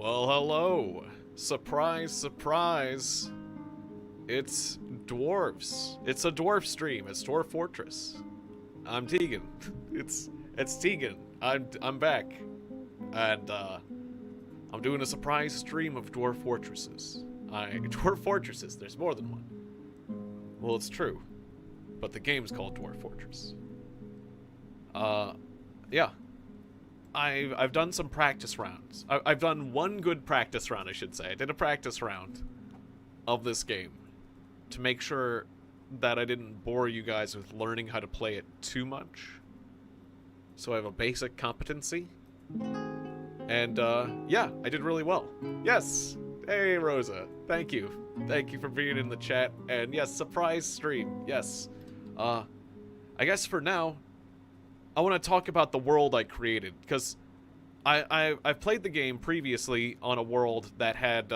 Well, hello. Surprise, surprise. It's dwarves. It's a dwarf stream. It's Dwarf Fortress. I'm Tiegon. It's Tiegon. I'm back. And I'm doing a surprise stream of Dwarf Fortresses. Dwarf Fortresses, there's more than one. Well, it's true. But the game's called Dwarf Fortress. Yeah. I've done some practice rounds. I've done one good practice round, I should say. I did a practice round of this game to make sure that I didn't bore you guys with learning how to play it too much. So I have a basic competency. And, yeah, I did really well. Yes! Hey, Rosa. Thank you. Thank you for being in the chat. And, yes, surprise stream. Yes. I guess for now, I want to talk about the world I created, because I've played the game previously on a world that had,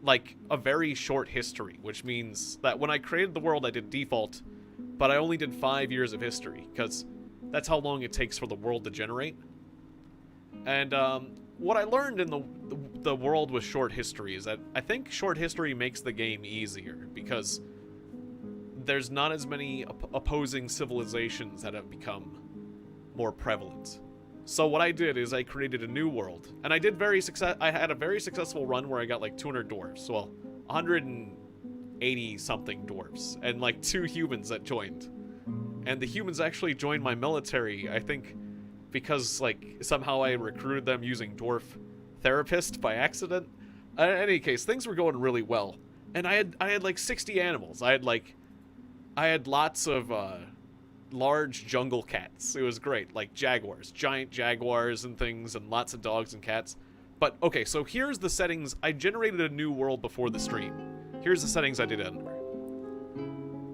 like, a very short history, which means that when I created the world, I did default, but I only did 5 years of history, because that's how long it takes for the world to generate. And, what I learned in the world with short history is that I think short history makes the game easier, because there's not as many opposing civilizations that have become more prevalent. So what I did is I created a new world, and I had a very successful run where I got like 200 dwarves, well, 180 something dwarves, and like 2 humans that joined. And the humans actually joined my military, I think, because like somehow I recruited them using dwarf therapist by accident. In any case, things were going really well, and I had like 60 animals. I had lots of large jungle cats. It was great, like jaguars, giant jaguars and things, and lots of dogs and cats. But okay, so here's the settings. I generated a new world before the stream. Here's the settings I did under.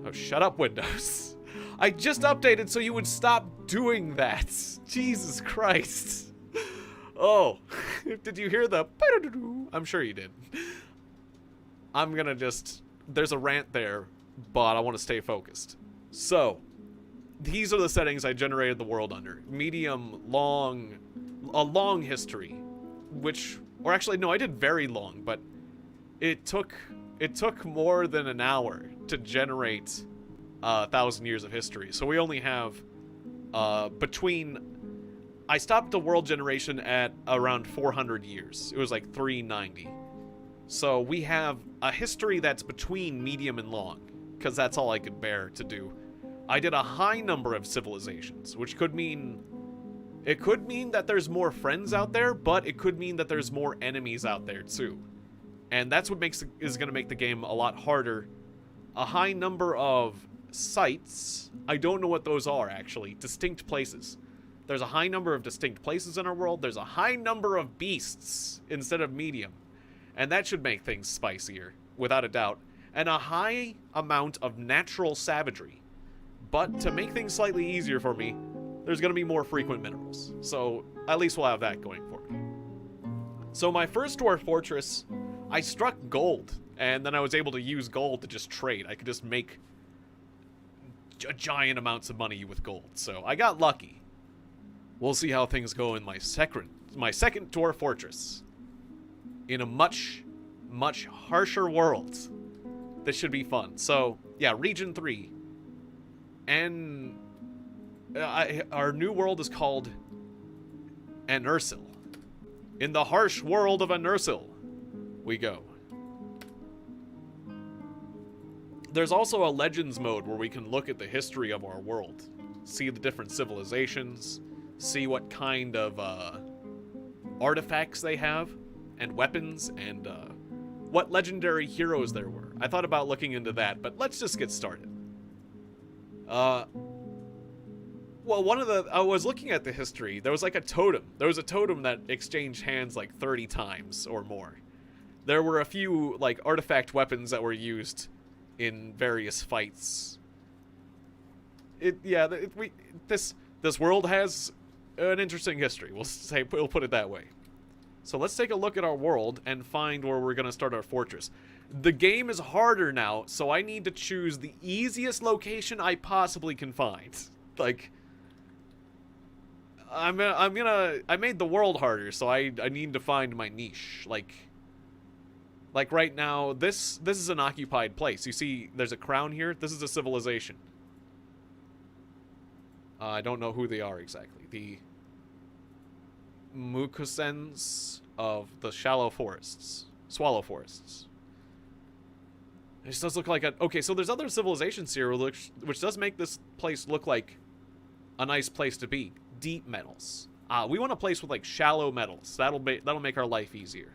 Oh, shut up, Windows. I just updated so you would stop doing that. Jesus Christ. Oh, did you hear the... I'm sure you did. I'm gonna just... There's a rant there, but I want to stay focused. So, these are the settings I generated the world under. Medium, long, a long history, which, or actually, no, I did very long, but it took more than an hour to generate 1,000 years of history. So we only have, I stopped the world generation at around 400 years. It was like 390. So we have a history that's between medium and long, because that's all I could bear to do. I did a high number of civilizations, which could mean... It could mean that there's more friends out there, but it could mean that there's more enemies out there, too. And that's what is going to make the game a lot harder. A high number of sites. I don't know what those are, actually. Distinct places. There's a high number of distinct places in our world. There's a high number of beasts instead of medium. And that should make things spicier, without a doubt. And a high amount of natural savagery. But to make things slightly easier for me, there's going to be more frequent minerals. So at least we'll have that going for me. So my first dwarf fortress, I struck gold. And then I was able to use gold to just trade. I could just make giant amounts of money with gold. So I got lucky. We'll see how things go in my second dwarf fortress. In a much, much harsher world. This should be fun. So, yeah, Region 3. And our new world is called Anersil. In the harsh world of Anersil, we go. There's also a Legends mode where we can look at the history of our world. See the different civilizations. See what kind of artifacts they have. And weapons. And what legendary heroes there were. I thought about looking into that, but let's just get started. Well, I was looking at the history. There was like a totem. There was a totem that exchanged hands like 30 times or more. There were a few like artifact weapons that were used in various fights. This world has an interesting history. We'll put it that way. So let's take a look at our world and find where we're going to start our fortress. The game is harder now, so I need to choose the easiest location I possibly can find. Like, I made the world harder, so I need to find my niche. Like right now, this is an occupied place. You see, there's a crown here. This is a civilization. I don't know who they are exactly. The Mukusens of the Swallow Forests. It just does look like a... Okay, so there's other civilizations here, which does make this place look like a nice place to be. Deep metals. We want a place with, like, shallow metals. That'll make our life easier.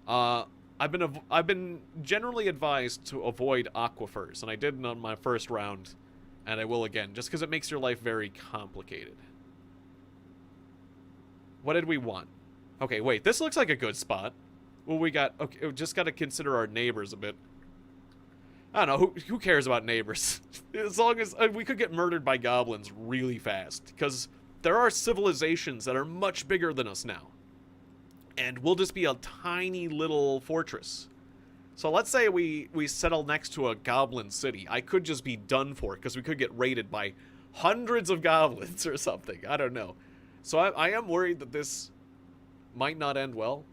I've been generally advised to avoid aquifers, and I did on my first round, and I will again, just because it makes your life very complicated. What did we want? Okay, wait, this looks like a good spot. Well, we got... Okay, we just got to consider our neighbors a bit. I don't know, who cares about neighbors? As long as... we could get murdered by goblins really fast, because there are civilizations that are much bigger than us now. And we'll just be a tiny little fortress. So let's say we settle next to a goblin city. I could just be done for, because we could get raided by hundreds of goblins or something. I don't know. So I am worried that this might not end well.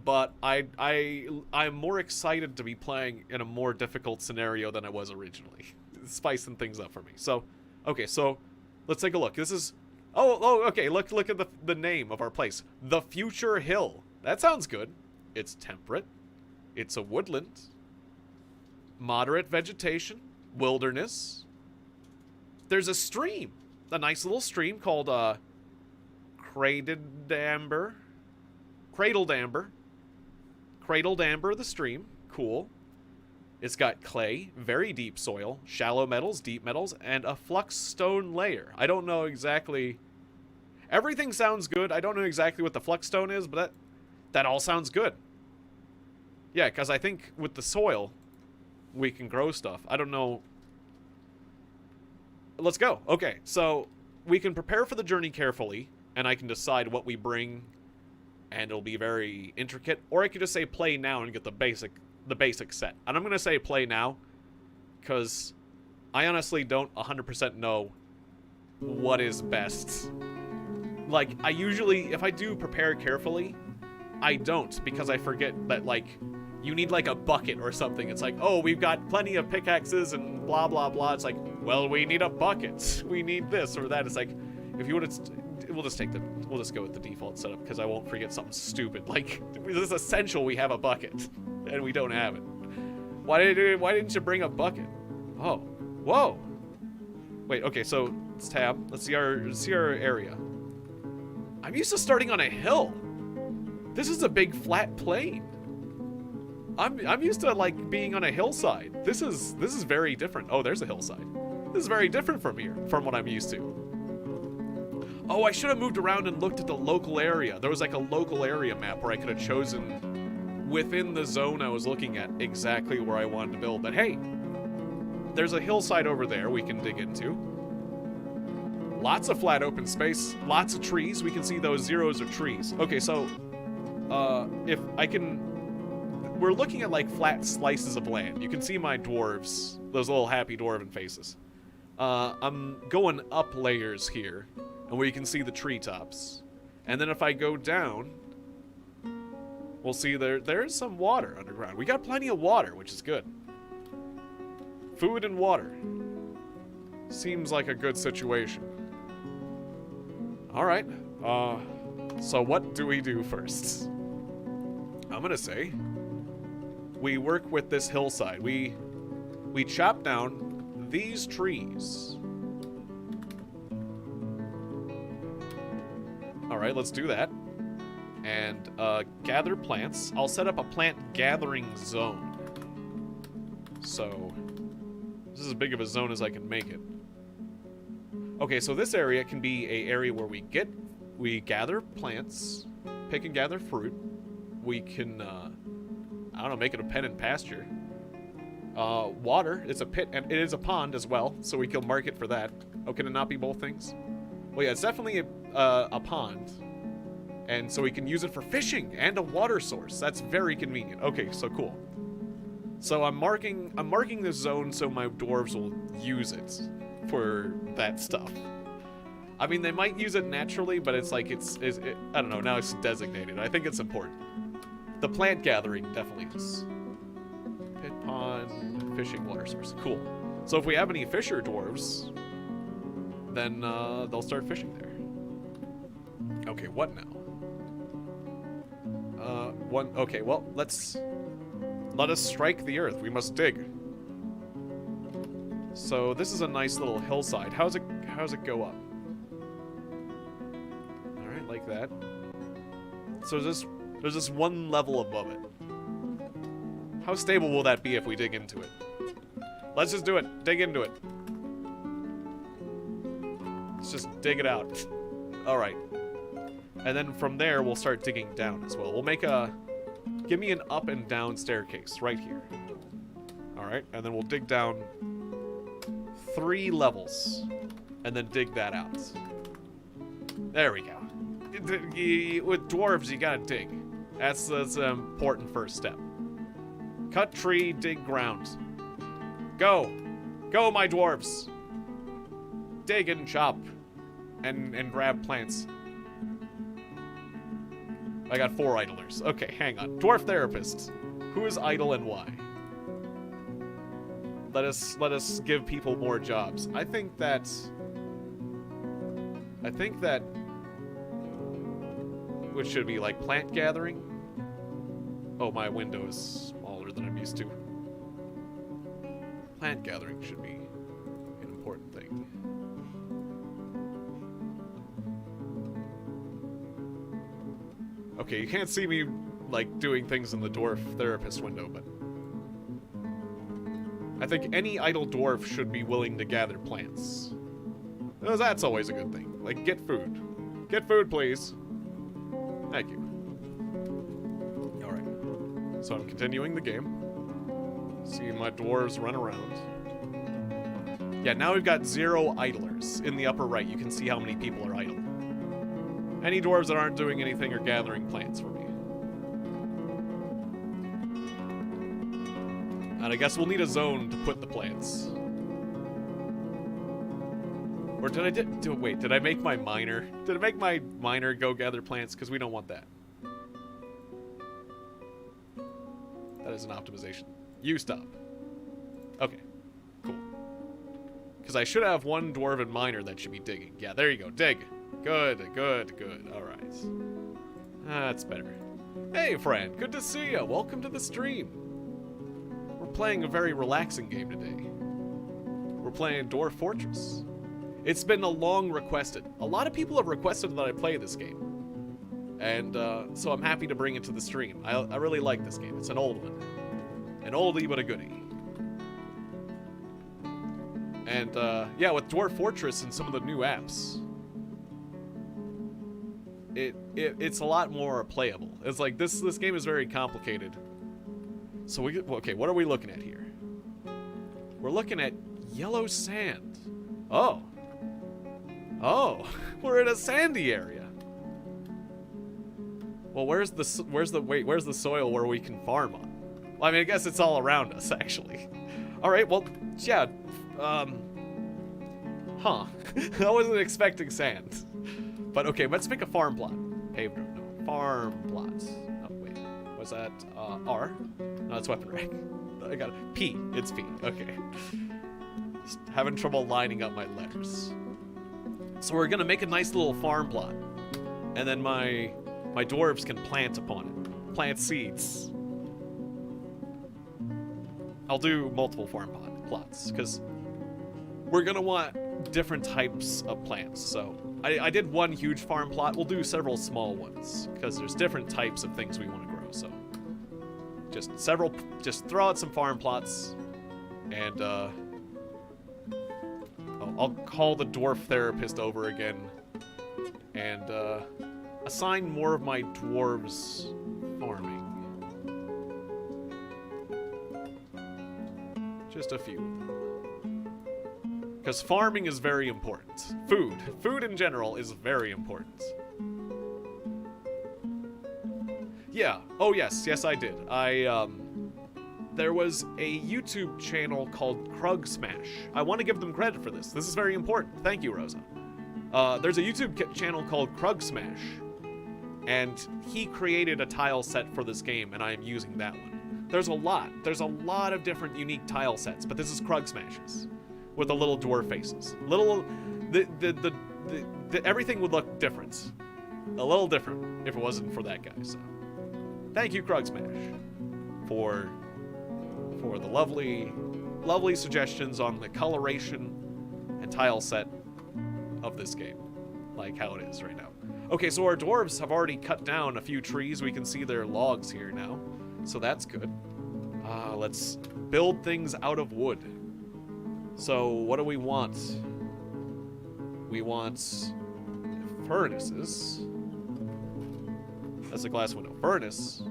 But I'm more excited to be playing in a more difficult scenario than I was originally. Spicing things up for me. So, okay, so let's take a look. This is... Oh, okay, look at the name of our place. The Future Hill. That sounds good. It's temperate. It's a woodland. Moderate vegetation. Wilderness. There's a stream. A nice little stream called, Cradled Amber, the stream. Cool. It's got clay, very deep soil, shallow metals, deep metals, and a flux stone layer. I don't know exactly... Everything sounds good. I don't know exactly what the flux stone is, but that all sounds good. Yeah, because I think with the soil, we can grow stuff. I don't know... Let's go. Okay, so we can prepare for the journey carefully, and I can decide what we bring... and it'll be very intricate, or I could just say play now and get the basic set. And I'm going to say play now, because I honestly don't 100% know what is best. Like, I usually, if I do prepare carefully, I don't, because I forget that, like, you need, like, a bucket or something. It's like, oh, we've got plenty of pickaxes and blah, blah, blah. It's like, well, we need a bucket. We need this or that. It's like, if you would... We'll just go with the default setup, because I won't forget something stupid. Like, it's essential we have a bucket, and we don't have it. Why didn't you bring a bucket? Oh, whoa. Wait, okay, so let's tab. Let's see our area. I'm used to starting on a hill. This is a big flat plain. I'm used to, like, being on a hillside. This is very different. Oh, there's a hillside. This is very different from what I'm used to. Oh, I should have moved around and looked at the local area. There was like a local area map where I could have chosen within the zone I was looking at exactly where I wanted to build. But hey, there's a hillside over there we can dig into. Lots of flat open space, lots of trees. We can see those zeros are trees. Okay, so if I can... We're looking at like flat slices of land. You can see my dwarves, those little happy dwarven faces. I'm going up layers here. And where you can see the treetops. And then if I go down, we'll see there's some water underground. We got plenty of water, which is good. Food and water. Seems like a good situation. Alright. So what do we do first? I'm gonna say we work with this hillside. We chop down these trees. Alright, let's do that. And gather plants. I'll set up a plant gathering zone. So, this is as big of a zone as I can make it. Okay, so this area can be an area where we gather plants, pick and gather fruit. We can, I don't know, make it a pen and pasture. Water, it's a pit, and it is a pond as well, so we can mark it for that. Oh, can it not be both things? Well, yeah, it's definitely a pond. And so we can use it for fishing and a water source. That's very convenient. Okay, so cool. So I'm marking this zone so my dwarves will use it for that stuff. I mean, they might use it naturally, but it's like, I don't know, now it's designated. I think it's important. The plant gathering definitely is. Pit pond, fishing water source. Cool. So if we have any fisher dwarves, then they'll start fishing there. Okay, what now? Okay, well, let us strike the earth. We must dig. So this is a nice little hillside. How's it go up? Alright, like that. So there's this one level above it. How stable will that be if we dig into it? Let's just do it. Dig into it. Let's just dig it out. Alright. And then from there, we'll start digging down as well. We'll make give me an up and down staircase right here. Alright, and then we'll dig down 3 levels. And then dig that out. There we go. With dwarves, you gotta dig. That's an important first step. Cut tree, dig ground. Go! Go, my dwarves! Dig and chop. And grab plants. I got 4 idlers. Okay, hang on. Dwarf therapist. Who is idle and why? Let us give people more jobs. I think that which should be like plant gathering. Oh, my window is smaller than I'm used to. Plant gathering should be an important thing. Okay, you can't see me like doing things in the dwarf therapist window, but I think any idle dwarf should be willing to gather plants. Because that's always a good thing. Like, get food. Get food, please. Thank you. Alright. So I'm continuing the game. See my dwarves run around. Yeah, now we've got 0 idlers. In the upper right, you can see how many people are idle. Any dwarves that aren't doing anything are gathering plants for me. And I guess we'll need a zone to put the plants. Or did I wait, did I make my miner? Did I make my miner go gather plants? Because we don't want that. That is an optimization. You stop. Okay. Cool. Because I should have 1 dwarven miner that should be digging. Yeah, there you go. Dig. Good, good, good. Alright. That's better. Hey, friend. Good to see you. Welcome to the stream. We're playing a very relaxing game today. We're playing Dwarf Fortress. It's been a long requested. A lot of people have requested that I play this game. And so I'm happy to bring it to the stream. I really like this game. It's an old one. An oldie but a goodie. And yeah, with Dwarf Fortress and some of the new apps, it's a lot more playable. It's like this game is very complicated. So okay, what are we looking at here? We're looking at yellow sand. Oh. Oh, we're in a sandy area. Well, where's the soil where we can farm on? Well, I mean, I guess it's all around us, actually. All right, well, yeah. Huh. I wasn't expecting sand. But okay, let's make a farm plot. Paved road, no. Farm plots. Oh, wait. Was that R? No, it's weapon rack. I got it. P. It's P. Okay. Just having trouble lining up my letters. So we're gonna make a nice little farm plot. And then my dwarves can plant upon it. Plant seeds. I'll do multiple farm plots, because we're gonna want different types of plants. So I did 1 huge farm plot. We'll do several small ones, because there's different types of things we want to grow. So just throw out some farm plots, and I'll call the dwarf therapist over again, and assign more of my dwarves farming. Just a few. Because farming is very important. Food in general is very important. Yeah. Oh, yes, I did. There was a YouTube channel called Krug Smash. I want to give them credit for this. This is very important. Thank you, Rosa. There's a YouTube channel called Krug Smash, and he created a tile set for this game, and I am using that one. There's a lot of different unique tile sets, but this is Krug Smashes with the little dwarf faces. Everything would look different, a little different if it wasn't for that guy. So, thank you, Krug Smash, for the lovely suggestions on the coloration and tile set of this game, like how it is right now. Okay, so our dwarves have already cut down a few trees. We can see their logs here now, so that's good. Let's build things out of wood. So what do we want? We want furnaces. That's a glass window. Furnace.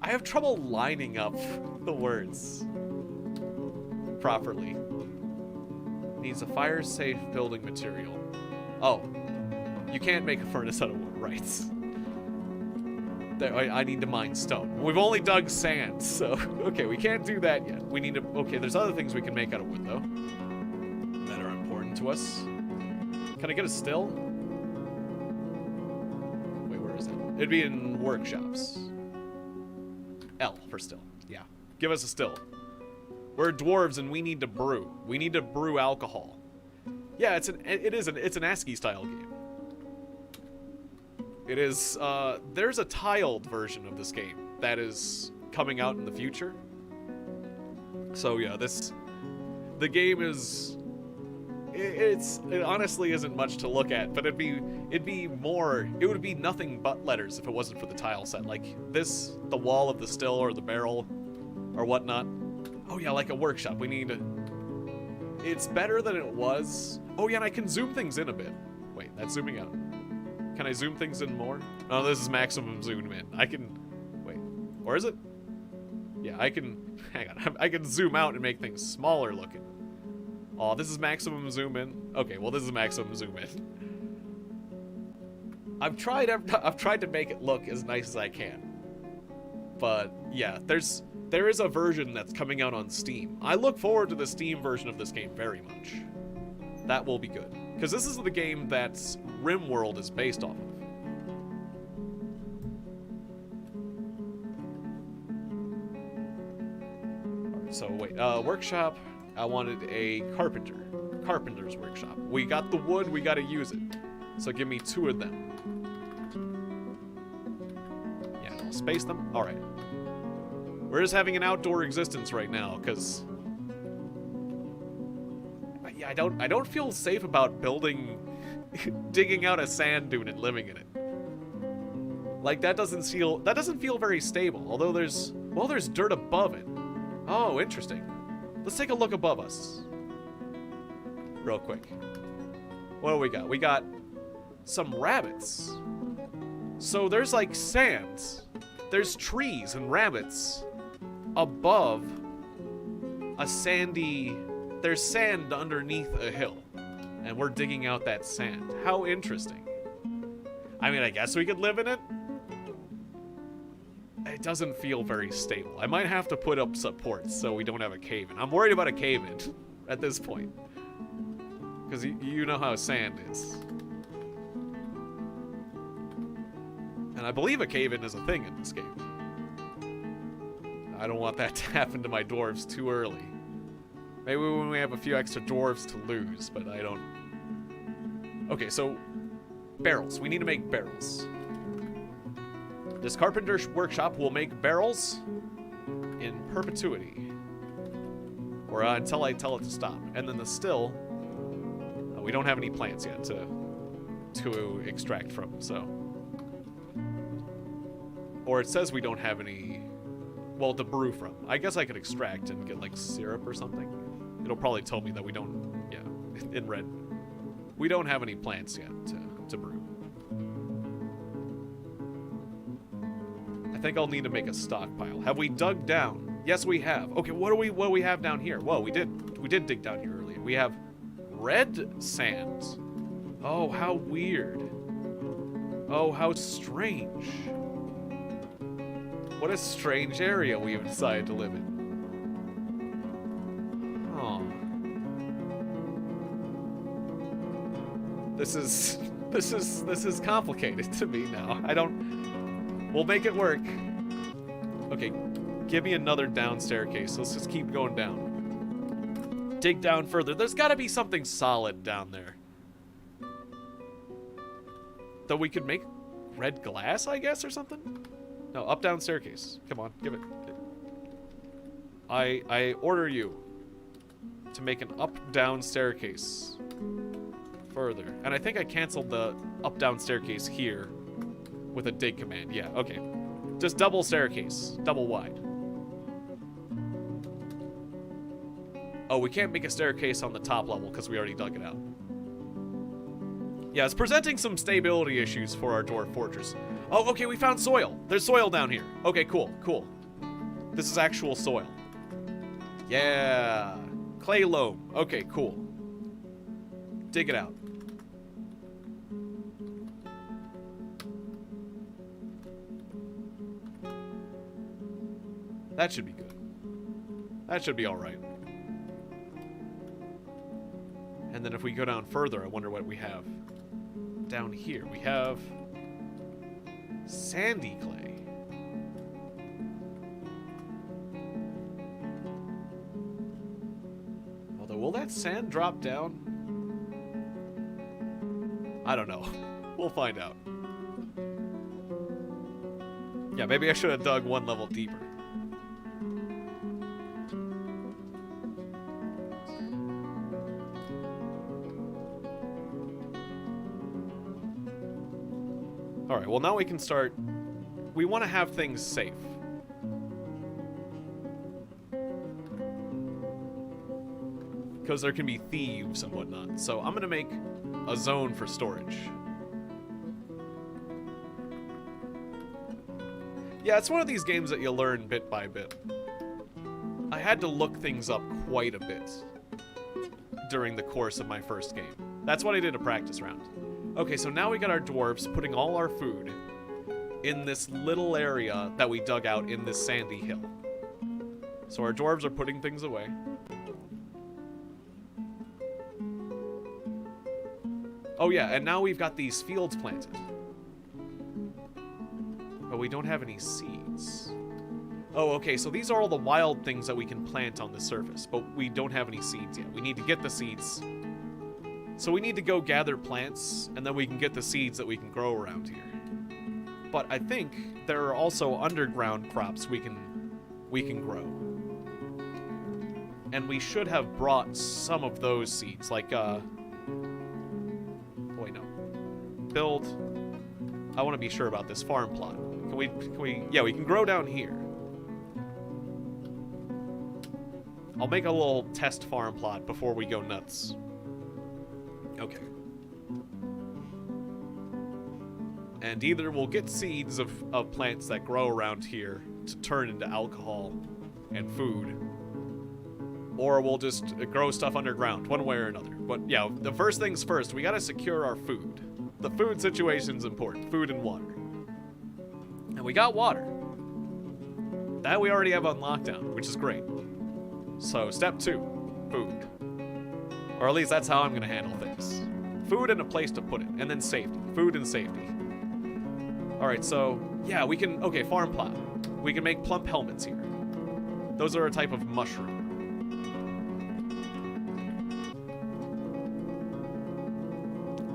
I have trouble lining up the words properly. Needs a fire-safe building material. Oh, you can't make a furnace out of wood, right? I need to mine stone. We've only dug sand, so okay, we can't do that yet. We need to. Okay, there's other things we can make out of wood though that are important to us. Can I get a still? Wait, where is it? It'd be in workshops. L for still. Yeah, give us a still. We're dwarves and we need to brew. We need to brew alcohol. Yeah, it's an ASCII style game. It is. There's a tiled version of this game that is coming out in the future. So yeah, the game is. It honestly isn't much to look at, but it would be nothing but letters if it wasn't for the tile set. Like this, the wall of the still or the barrel, or whatnot. Oh yeah, like a workshop. We need. It's better than it was. Oh yeah, and I can zoom things in a bit. Wait, that's zooming out. Can I zoom things in more? Oh, this is maximum zoom in. I can. Wait, or is it? Yeah, I can. Hang on. I can zoom out and make things smaller looking. Oh, this is maximum zoom in. Okay, well this is maximum zoom in. I've tried to make it look as nice as I can. But yeah, there is a version that's coming out on Steam. I look forward to the Steam version of this game very much. That will be good. Because this is the game that RimWorld is based off of. Alright, so wait, workshop. I wanted a carpenter's workshop. We got the wood, we gotta use it. So give me 2 of them. Yeah, I'll space them. Alright. We're just having an outdoor existence right now, because yeah, I don't feel safe about digging out a sand dune and living in it. Like that doesn't feel very stable. Although there's dirt above it. Oh, interesting. Let's take a look above us, real quick. What do we got? We got some rabbits. So there's like sand. There's trees and rabbits above a sandy. There's sand underneath a hill, and we're digging out that sand. How interesting. I mean, I guess we could live in it. It doesn't feel very stable. I might have to put up supports so we don't have a cave-in. I'm worried about a cave-in at this point, because you know how sand is. And I believe a cave-in is a thing in this game. I don't want that to happen to my dwarves too early. Maybe when we have a few extra dwarves to lose, but I don't... Okay, so barrels. We need to make barrels. This carpenter's workshop will make barrels in perpetuity. Or until I tell it to stop. And then the still... we don't have any plants yet to extract from, so... Or it says we don't have any... Well, to brew from. I guess I could extract and get, like, syrup or something. It'll probably tell me that we don't... Yeah, in red. We don't have any plants yet to brew. I think I'll need to make a stockpile. Have we dug down? Yes, we have. Okay, what do we have down here? Whoa, we did dig down here earlier. We have red sand. Oh, how weird. Oh, how strange. What a strange area we have decided to live in. This is complicated to me now. We'll make it work. Okay, give me another down staircase. Let's just keep going down. Dig down further. There's got to be something solid down there. Though we could make red glass, I guess, or something? No, up down staircase. Come on, give it. I order you to make an up-down staircase further. And I think I canceled the up-down staircase here with a dig command. Yeah, okay. Just double staircase. Double wide. Oh, we can't make a staircase on the top level because we already dug it out. Yeah, it's presenting some stability issues for our dwarf fortress. Oh, okay, we found soil. There's soil down here. Okay, cool, cool. This is actual soil. Yeah. Clay loam. Okay, cool. Dig it out. That should be good. That should be alright. And then if we go down further, I wonder what we have. Down here, we have sandy clay. Although, will that sand drop down? I don't know. We'll find out. Yeah, maybe I should have dug one level deeper. Alright, well now we can start... We want to have things safe. Because there can be thieves and whatnot. So I'm going to make a zone for storage. Yeah, it's one of these games that you learn bit by bit. I had to look things up quite a bit during the course of my first game. That's what I did a practice round. Okay, so now we got our dwarves putting all our food in this little area that we dug out in this sandy hill. So our dwarves are putting things away. Oh yeah, and now we've got these fields planted. But we don't have any seeds. Oh, okay, so these are all the wild things that we can plant on the surface, but we don't have any seeds yet. We need to get the seeds. So we need to go gather plants, and then we can get the seeds that we can grow around here. But I think there are also underground crops we can grow. And we should have brought some of those seeds, like, wait, no. Build... I want to be sure about this farm plot. Can we... Yeah, we can grow down here. I'll make a little test farm plot before we go nuts. Okay. And either we'll get seeds of plants that grow around here to turn into alcohol and food, or we'll just grow stuff underground, one way or another. But yeah, the first things first, we gotta secure our food. The food situation's important, food and water. And we got water. That we already have on lockdown, which is great. So, step 2, food. Or at least that's how I'm gonna handle things. Food and a place to put it, and then safety. Food and safety. Alright, so, yeah, we can, okay, farm plot. We can make plump helmets here. Those are a type of mushroom.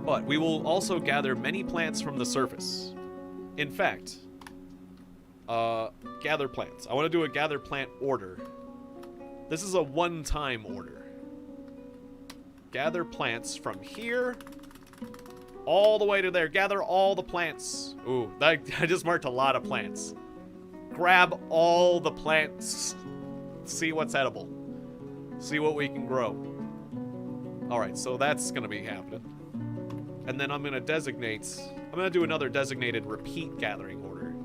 But we will also gather many plants from the surface. In fact, gather plants. I want to do a gather plant order. This is a one-time order. Gather plants from here all the way to there. Gather all the plants. Ooh, I just marked a lot of plants. Grab all the plants. See what's edible. See what we can grow. Alright, so that's going to be happening. And then I'm going to do another designated repeat gathering order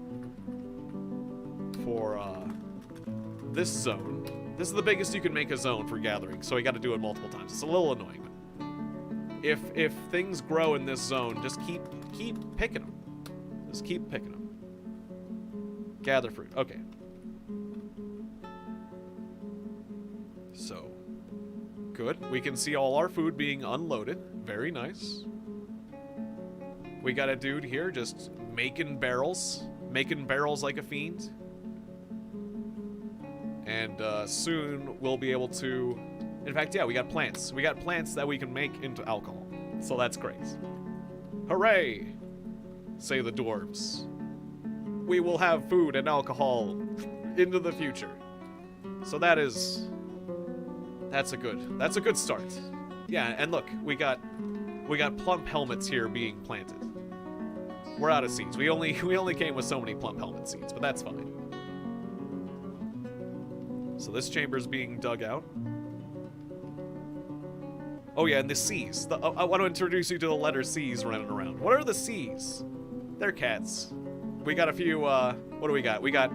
for this zone. This is the biggest you can make a zone for gathering, so I got to do it multiple times. It's a little annoying. If things grow in this zone, just keep picking them. Just keep picking them. Gather fruit. Okay. So, good. We can see all our food being unloaded. Very nice. We got a dude here just making barrels like a fiend. And soon we'll be able to... In fact, yeah, we got plants. We got plants that we can make into alcohol. So that's great. Hooray! Say the dwarves. We will have food and alcohol into the future. So that's a good start. Yeah, and look, we got plump helmets here being planted. We're out of seeds. We only came with so many plump helmet seeds, but that's fine. So this chamber's being dug out. Oh yeah, and the C's. I want to introduce you to the letter C's running around. What are the C's? They're cats. We got a few, what do we got? We got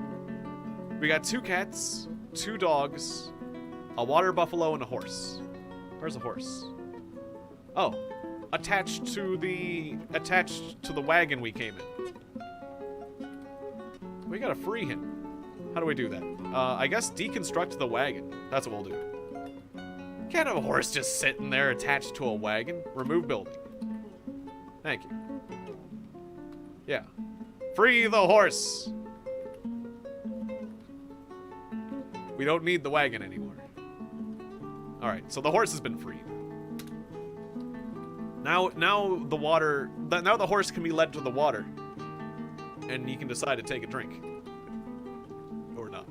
2 cats, 2 dogs, a water buffalo, and a horse. Where's the horse? Oh, attached to the wagon we came in. We gotta free him. How do we do that? I guess deconstruct the wagon. That's what we'll do. Can't have a horse just sitting there attached to a wagon. Remove building. Thank you. Yeah. Free the horse! We don't need the wagon anymore. Alright, so the horse has been freed. Now the horse can be led to the water. And you can decide to take a drink. Or not.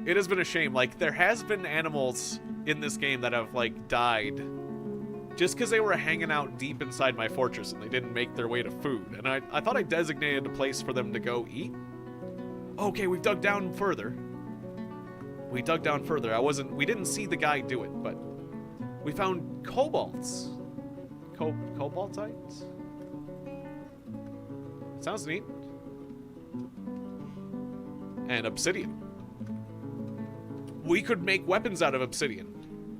It has been a shame. Like, there has been animals in this game that have, like, died just because they were hanging out deep inside my fortress and they didn't make their way to food. And I thought I designated a place for them to go eat. Okay, we've dug down further. We dug down further. We didn't see the guy do it, but we found cobalts. Cobaltite? Sounds neat. And obsidian. We could make weapons out of obsidian.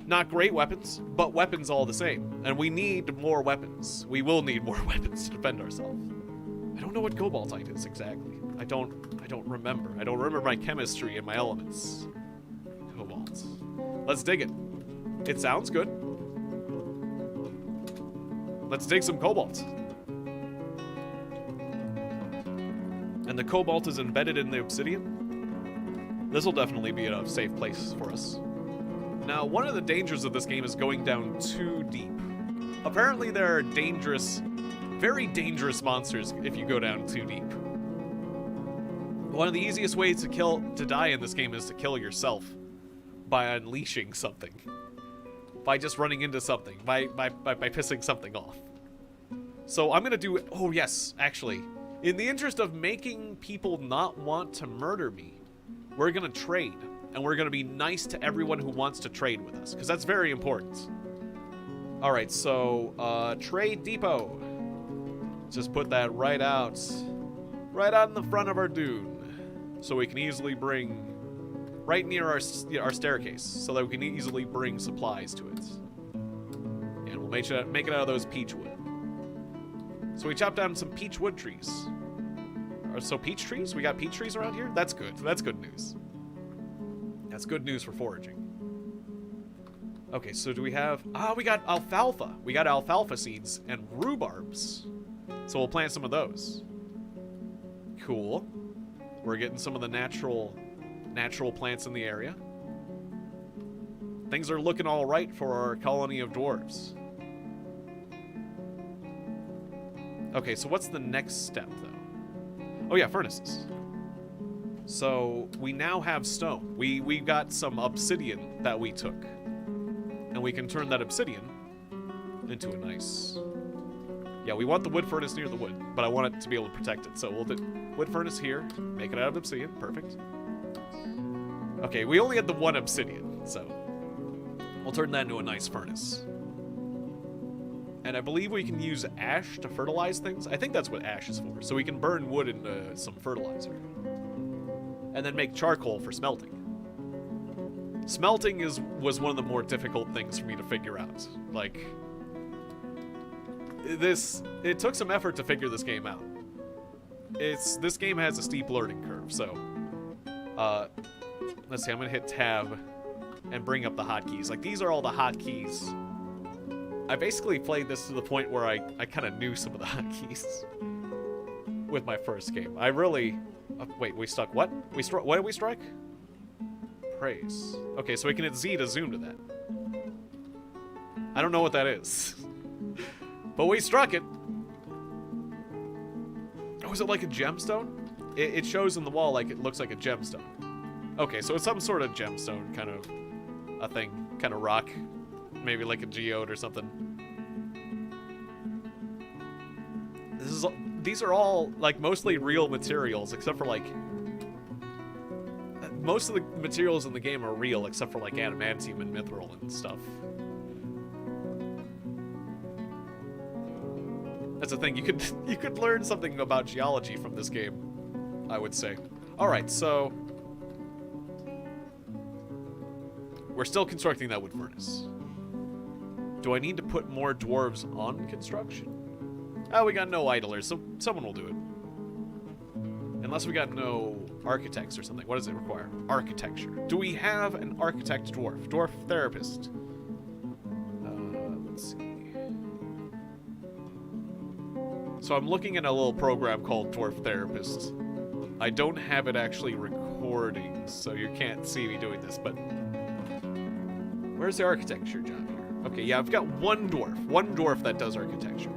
Not great weapons, but weapons all the same. And we need more weapons. We will need more weapons to defend ourselves. I don't know what cobaltite is exactly. I don't remember. I don't remember my chemistry and my elements. Cobalt. Let's dig it. It sounds good. Let's dig some cobalt. And the cobalt is embedded in the obsidian. This will definitely be a safe place for us. Now, one of the dangers of this game is going down too deep. Apparently there are dangerous, very dangerous monsters if you go down too deep. One of the easiest ways to die in this game is to kill yourself by unleashing something. By just running into something, by pissing something off. So I'm gonna do, oh yes, actually, in the interest of making people not want to murder me, we're gonna trade. And we're gonna be nice to everyone who wants to trade with us, because that's very important. Alright, so, trade depot. Just put that right out in the front of our dune. So we can easily bring, right near our staircase, so that we can easily bring supplies to it. And we'll make it out of those peach wood. So we chopped down some peach wood trees. So peach trees? We got peach trees around here? That's good. That's good news. That's good news for foraging. Okay, so do we have... we got alfalfa. We got alfalfa seeds and rhubarbs. So we'll plant some of those. Cool. We're getting some of the natural plants in the area. Things are looking all right for our colony of dwarves. Okay, so what's the next step, though? Oh yeah, furnaces. So we now have stone. We got some obsidian that we took. And we can turn that obsidian into a nice... Yeah, we want the wood furnace near the wood, but I want it to be able to protect it. So we'll do wood furnace here, make it out of obsidian, perfect. Okay, we only had the one obsidian, so we'll turn that into a nice furnace. And I believe we can use ash to fertilize things. I think that's what ash is for. So we can burn wood into some fertilizer. And then make charcoal for smelting. Smelting was one of the more difficult things for me to figure out. Like, it took some effort to figure this game out. This game has a steep learning curve, so let's see, I'm gonna hit tab and bring up the hotkeys. Like, these are all the hotkeys. I basically played this to the point where I kind of knew some of the hotkeys with my first game. I really... wait, we struck what? What did we strike? Praise. Okay, so we can hit Z to zoom to that. I don't know what that is. But we struck it. Oh, is it like a gemstone? It shows in the wall like it looks like a gemstone. Okay, so it's some sort of gemstone kind of a thing. Kind of rock. Maybe like a geode or something. These are all, like, mostly real materials, except for, like... Most of the materials in the game are real, except for, like, adamantium and mithril and stuff. That's the thing, you could learn something about geology from this game, I would say. Alright, so... We're still constructing that wood furnace. Do I need to put more dwarves on construction? Oh, we got no idlers, so someone will do it. Unless we got no architects or something. What does it require? Architecture. Do we have an architect dwarf? Dwarf therapist. Let's see. So I'm looking at a little program called Dwarf Therapist. I don't have it actually recording, so you can't see me doing this, but... Where's the architecture job here? Okay, yeah, I've got one dwarf that does architecture.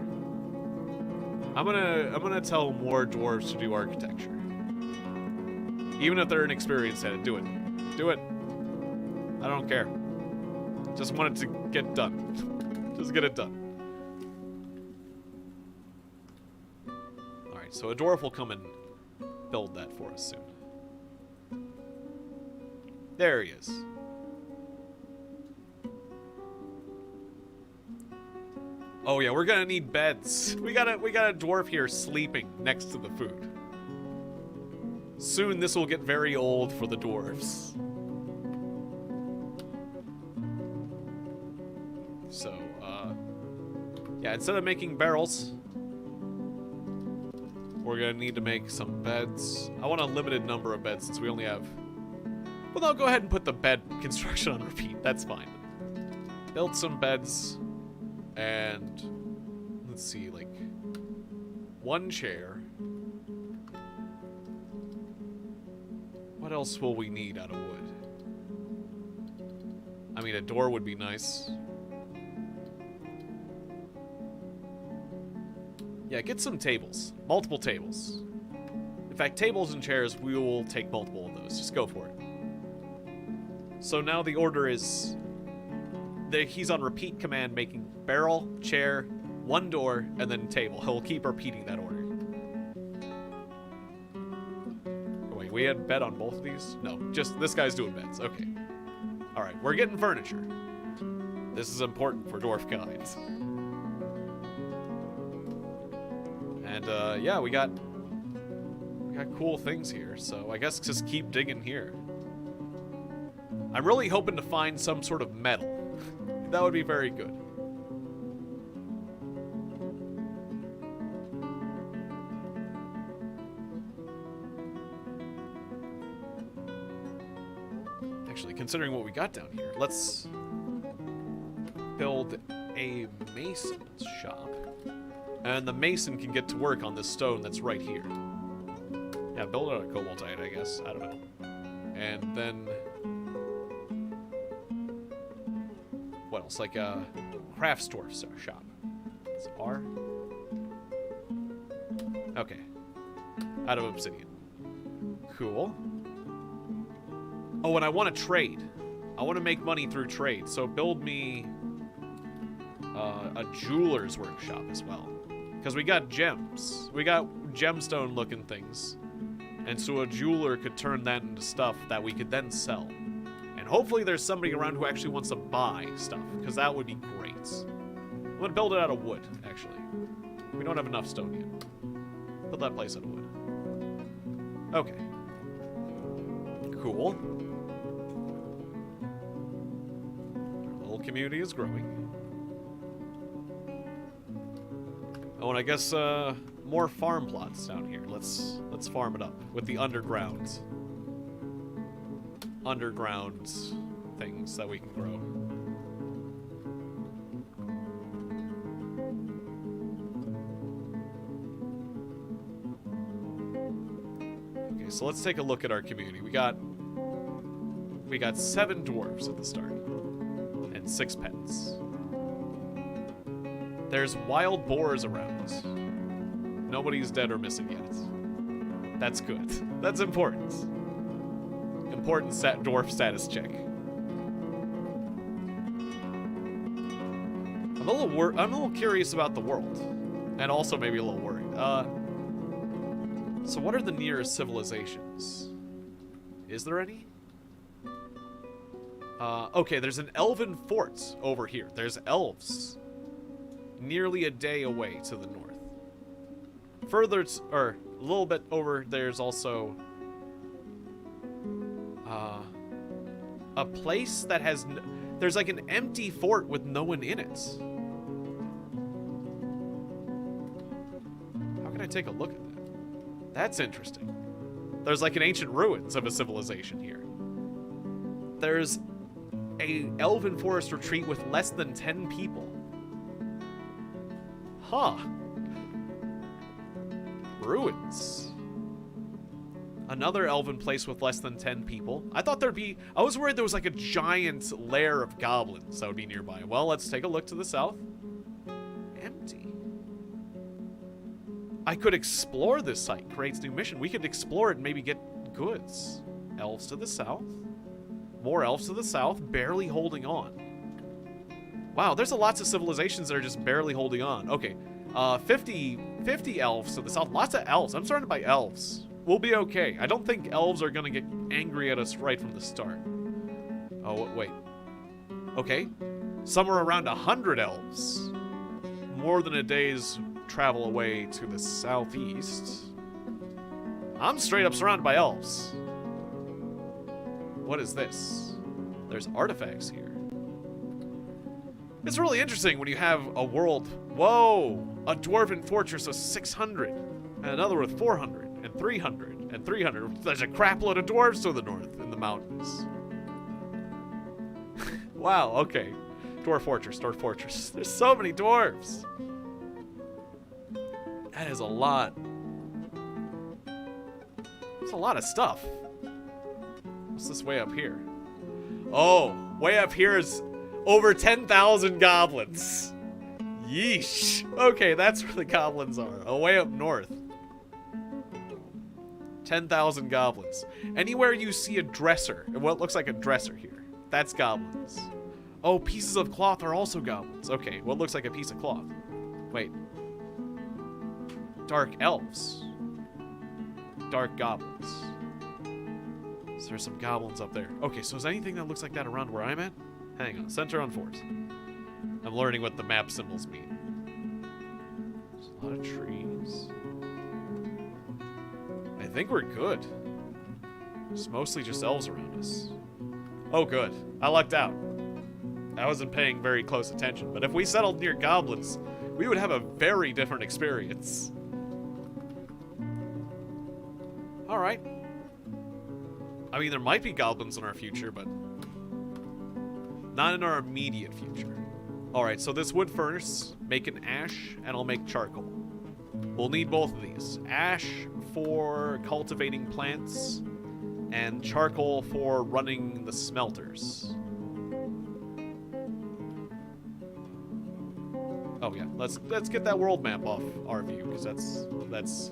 I'm gonna tell more dwarves to do architecture. Even if they're inexperienced at it, do it. Do it. I don't care. Just want it to get done. Just get it done. Alright, so a dwarf will come and build that for us soon. There he is. Oh yeah, we're gonna need beds. We got a dwarf here sleeping next to the food. Soon this will get very old for the dwarves. So, yeah, instead of making barrels, we're gonna need to make some beds. I want a limited number of beds since we only have... Well, I'll go ahead and put the bed construction on repeat. That's fine. Build some beds. And let's see, like one chair. What else will we need out of wood? I mean, a door would be nice. Yeah, get some tables. Multiple tables. In fact, tables and chairs, we will take multiple of those. Just go for it. So now the order is... He's on repeat command making barrel, chair, one door, and then table. He'll keep repeating that order. Oh, wait, we had bed on both of these? No, just this guy's doing beds. Okay. Alright, we're getting furniture. This is important for dwarf guides. And, yeah, we got cool things here, so I guess just keep digging here. I'm really hoping to find some sort of metal. That would be very good. Actually, considering what we got down here, let's build a mason's shop. And the mason can get to work on this stone that's right here. Yeah, build it out of cobaltite, I guess. I don't know. And then... What else? Like a craft store shop. It's R. Okay. Out of obsidian. Cool. Oh, and I want to trade. I want to make money through trade. So build me a jeweler's workshop as well. Because we got gems. We got gemstone looking things. And so a jeweler could turn that into stuff that we could then sell. And hopefully there's somebody around who actually wants to buy stuff, because that would be great. I'm going to build it out of wood, actually. We don't have enough stone yet. Build that place out of wood. Okay. Cool. Our little community is growing. Oh, and I guess more farm plots down here. Let's farm it up with the underground things that we can grow. Okay, so let's take a look at our community. We got 7 dwarves at the start. And 6 pets. There's wild boars around. Nobody's dead or missing yet. That's good. That's important. Important dwarf status check. I'm a little curious about the world. And also maybe a little worried. So what are the nearest civilizations? Is there any? Okay, there's an elven fort over here. There's elves. Nearly a day away to the north. Further, or a little bit over, there's also a place that has, there's like an empty fort with no one in it. How can I take a look at that? That's interesting. There's like an ancient ruins of a civilization here. There's a elven forest retreat with less than 10 people. Huh. Ruins. Another elven place with less than 10 people. I thought there'd be... I was worried there was like a giant lair of goblins that would be nearby. Well, let's take a look to the south. Empty. I could explore this site. Creates new mission. We could explore it and maybe get goods. Elves to the south. More elves to the south. Barely holding on. Wow, there's lots of civilizations that are just barely holding on. Okay. 50 elves to the south. Lots of elves. I'm surrounded by elves. We'll be okay. I don't think elves are gonna get angry at us right from the start. Oh, wait. Okay. Somewhere around 100 elves. More than a day's travel away to the southeast. I'm straight up surrounded by elves. What is this? There's artifacts here. It's really interesting when you have a world... Whoa! A dwarven fortress with 600. And another with 400. And 300. And 300. There's a crap load of dwarves to the north in the mountains. Wow, okay. Dwarf fortress, dwarf fortress. There's so many dwarves. That is a lot. That's a lot of stuff. What's this way up here? Oh, way up here is over 10,000 goblins. Yeesh. Okay, that's where the goblins are. Oh, way up north. 10,000 goblins. Anywhere you see a dresser, what looks like a dresser here, that's goblins. Oh, pieces of cloth are also goblins. Okay, what looks like a piece of cloth? Wait. Dark elves. Dark goblins. So there's some goblins up there. Okay, so is anything that looks like that around where I'm at? Hang on, center on force. I'm learning what the map symbols mean. There's a lot of trees. I think we're good. It's mostly just elves around us. Oh, good. I lucked out. I wasn't paying very close attention, but if we settled near goblins, we would have a very different experience. Alright. I mean, there might be goblins in our future, but not in our immediate future. Alright, so this wood furnace, make an ash, and I'll make charcoal. We'll need both of these. Ash for cultivating plants, and charcoal for running the smelters. Oh yeah, let's get that world map off our view, because that's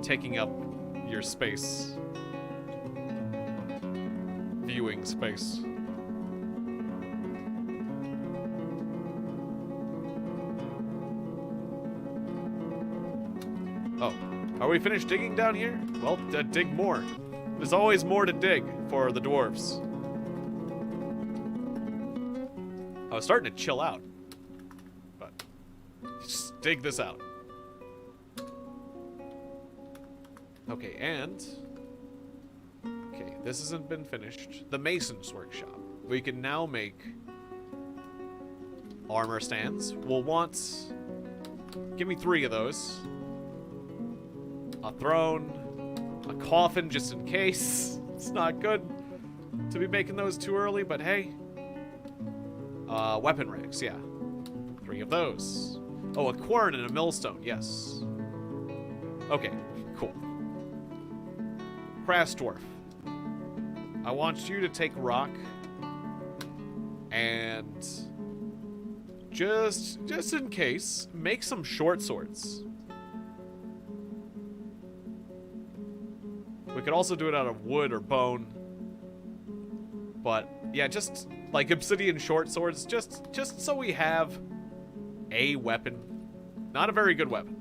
taking up your space. Viewing space. Oh, are we finished digging down here? Well, dig more. There's always more to dig for the dwarves. I was starting to chill out, but just dig this out. Okay, and okay, this hasn't been finished. The mason's workshop. We can now make armor stands. We'll want, give me 3 of those. A throne, a coffin just in case. It's not good to be making those too early, but hey. Weapon racks, yeah. 3 of those. Oh, a quern and a millstone, yes. Okay, cool. Crass Dwarf. I want you to take rock and just in case, make some short swords. We could also do it out of wood or bone. But yeah, just like obsidian short swords, just so we have a weapon. Not a very good weapon.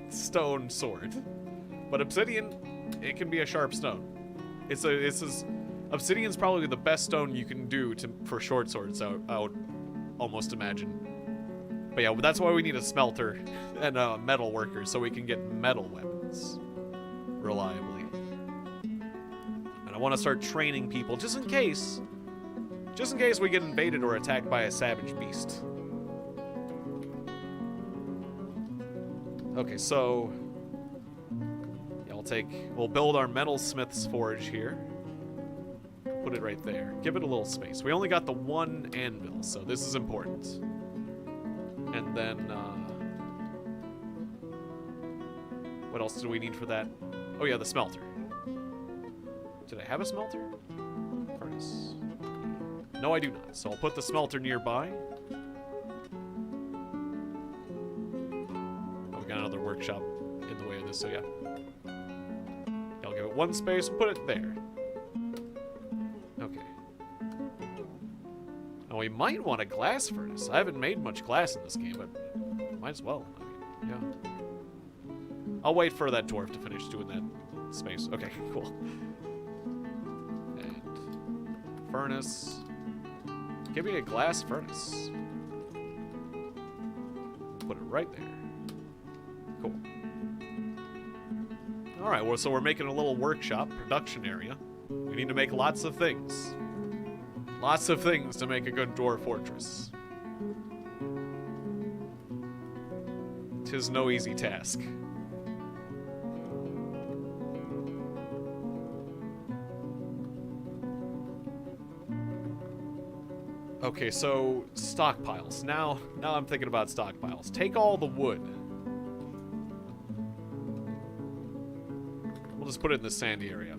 Stone sword. But obsidian, it can be a sharp stone. Obsidian's probably the best stone you can do for short swords, I would almost imagine. But yeah, that's why we need a smelter and a metal worker, so we can get metal weapons reliably. And I want to start training people just in case we get invaded or attacked by a savage beast. Okay, so yeah, we'll build our metalsmith's forge here. Put it right there. Give it a little space. We only got the one anvil, so this is important. And then, what else do we need for that? Oh yeah, the smelter. Did I have a smelter? Furnace. No, I do not. So I'll put the smelter nearby. Oh, we got another workshop in the way of this, so yeah. I'll give it one space, put it there. Okay. Now we might want a glass furnace. I haven't made much glass in this game, but might as well. I mean, yeah. I'll wait for that dwarf to finish doing that space. Okay, cool. And furnace. Give me a glass furnace. Put it right there. Cool. Alright, well, so we're making a little workshop, production area. We need to make lots of things. Lots of things to make a good dwarf fortress. 'Tis no easy task. Okay, so stockpiles. Now I'm thinking about stockpiles. Take all the wood. We'll just put it in the sandy area.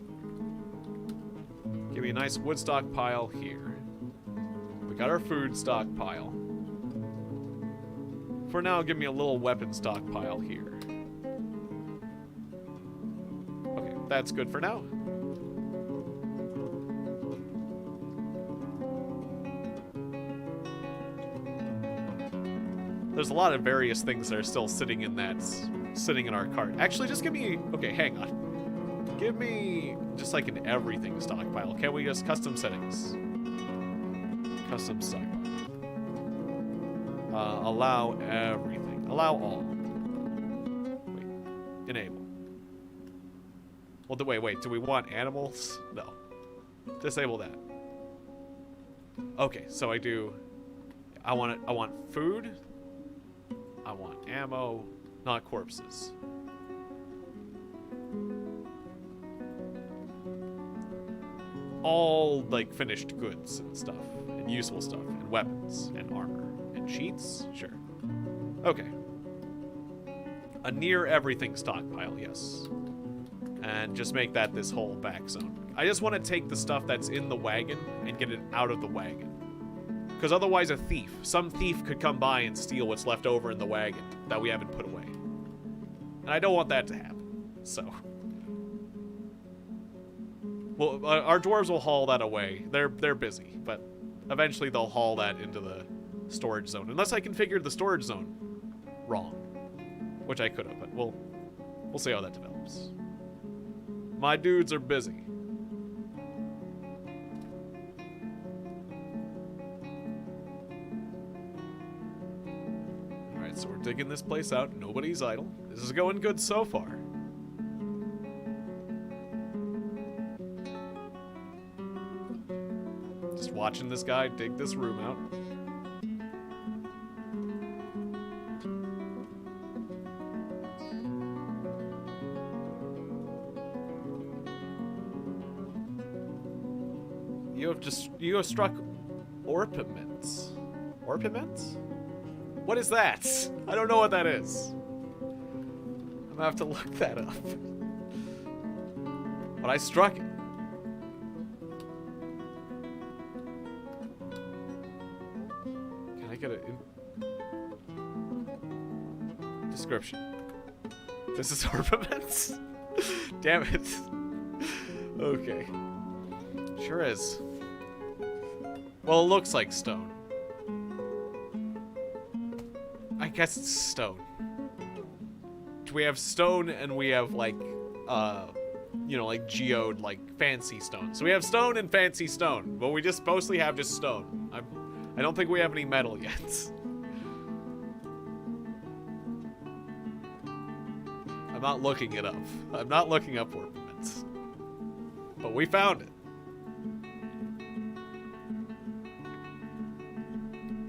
Give me a nice wood stockpile here. We got our food stockpile. For now, give me a little weapon stockpile here. Okay, that's good for now. There's a lot of various things that are still sitting in our cart. Actually, just give me... Okay, hang on. Give me just like an everything stockpile. Can we just custom settings? Custom stockpile. Allow everything. Allow all. Wait. Enable. Well, wait. Do we want animals? No. Disable that. Okay, so I do... I want food. I want ammo, not corpses. All, like, finished goods and stuff, and useful stuff, and weapons, and armor, and sheets? Sure. Okay. A near everything stockpile, yes. And just make that this whole back zone. I just want to take the stuff that's in the wagon and get it out of the wagon. Because otherwise some thief could come by and steal what's left over in the wagon that we haven't put away. And I don't want that to happen, so. Well, our dwarves will haul that away. They're busy, but eventually they'll haul that into the storage zone. Unless I configured the storage zone wrong, which I could have, but we'll see how that develops. My dudes are busy. So we're digging this place out. Nobody's idle. This is going good so far. Just watching this guy dig this room out. You have struck orpiments. Orpiments? What is that? I don't know what that is. I'm gonna have to look that up. But I struck it. Can I get a description? This is ornaments? Damn it. Okay. Sure is. Well, it looks like stone. I guess it's stone. We have stone and we have like, you know, like geode, like fancy stone. So we have stone and fancy stone, but we just mostly have just stone. I don't think we have any metal yet. I'm not looking it up. I'm not looking up ornaments. But we found it.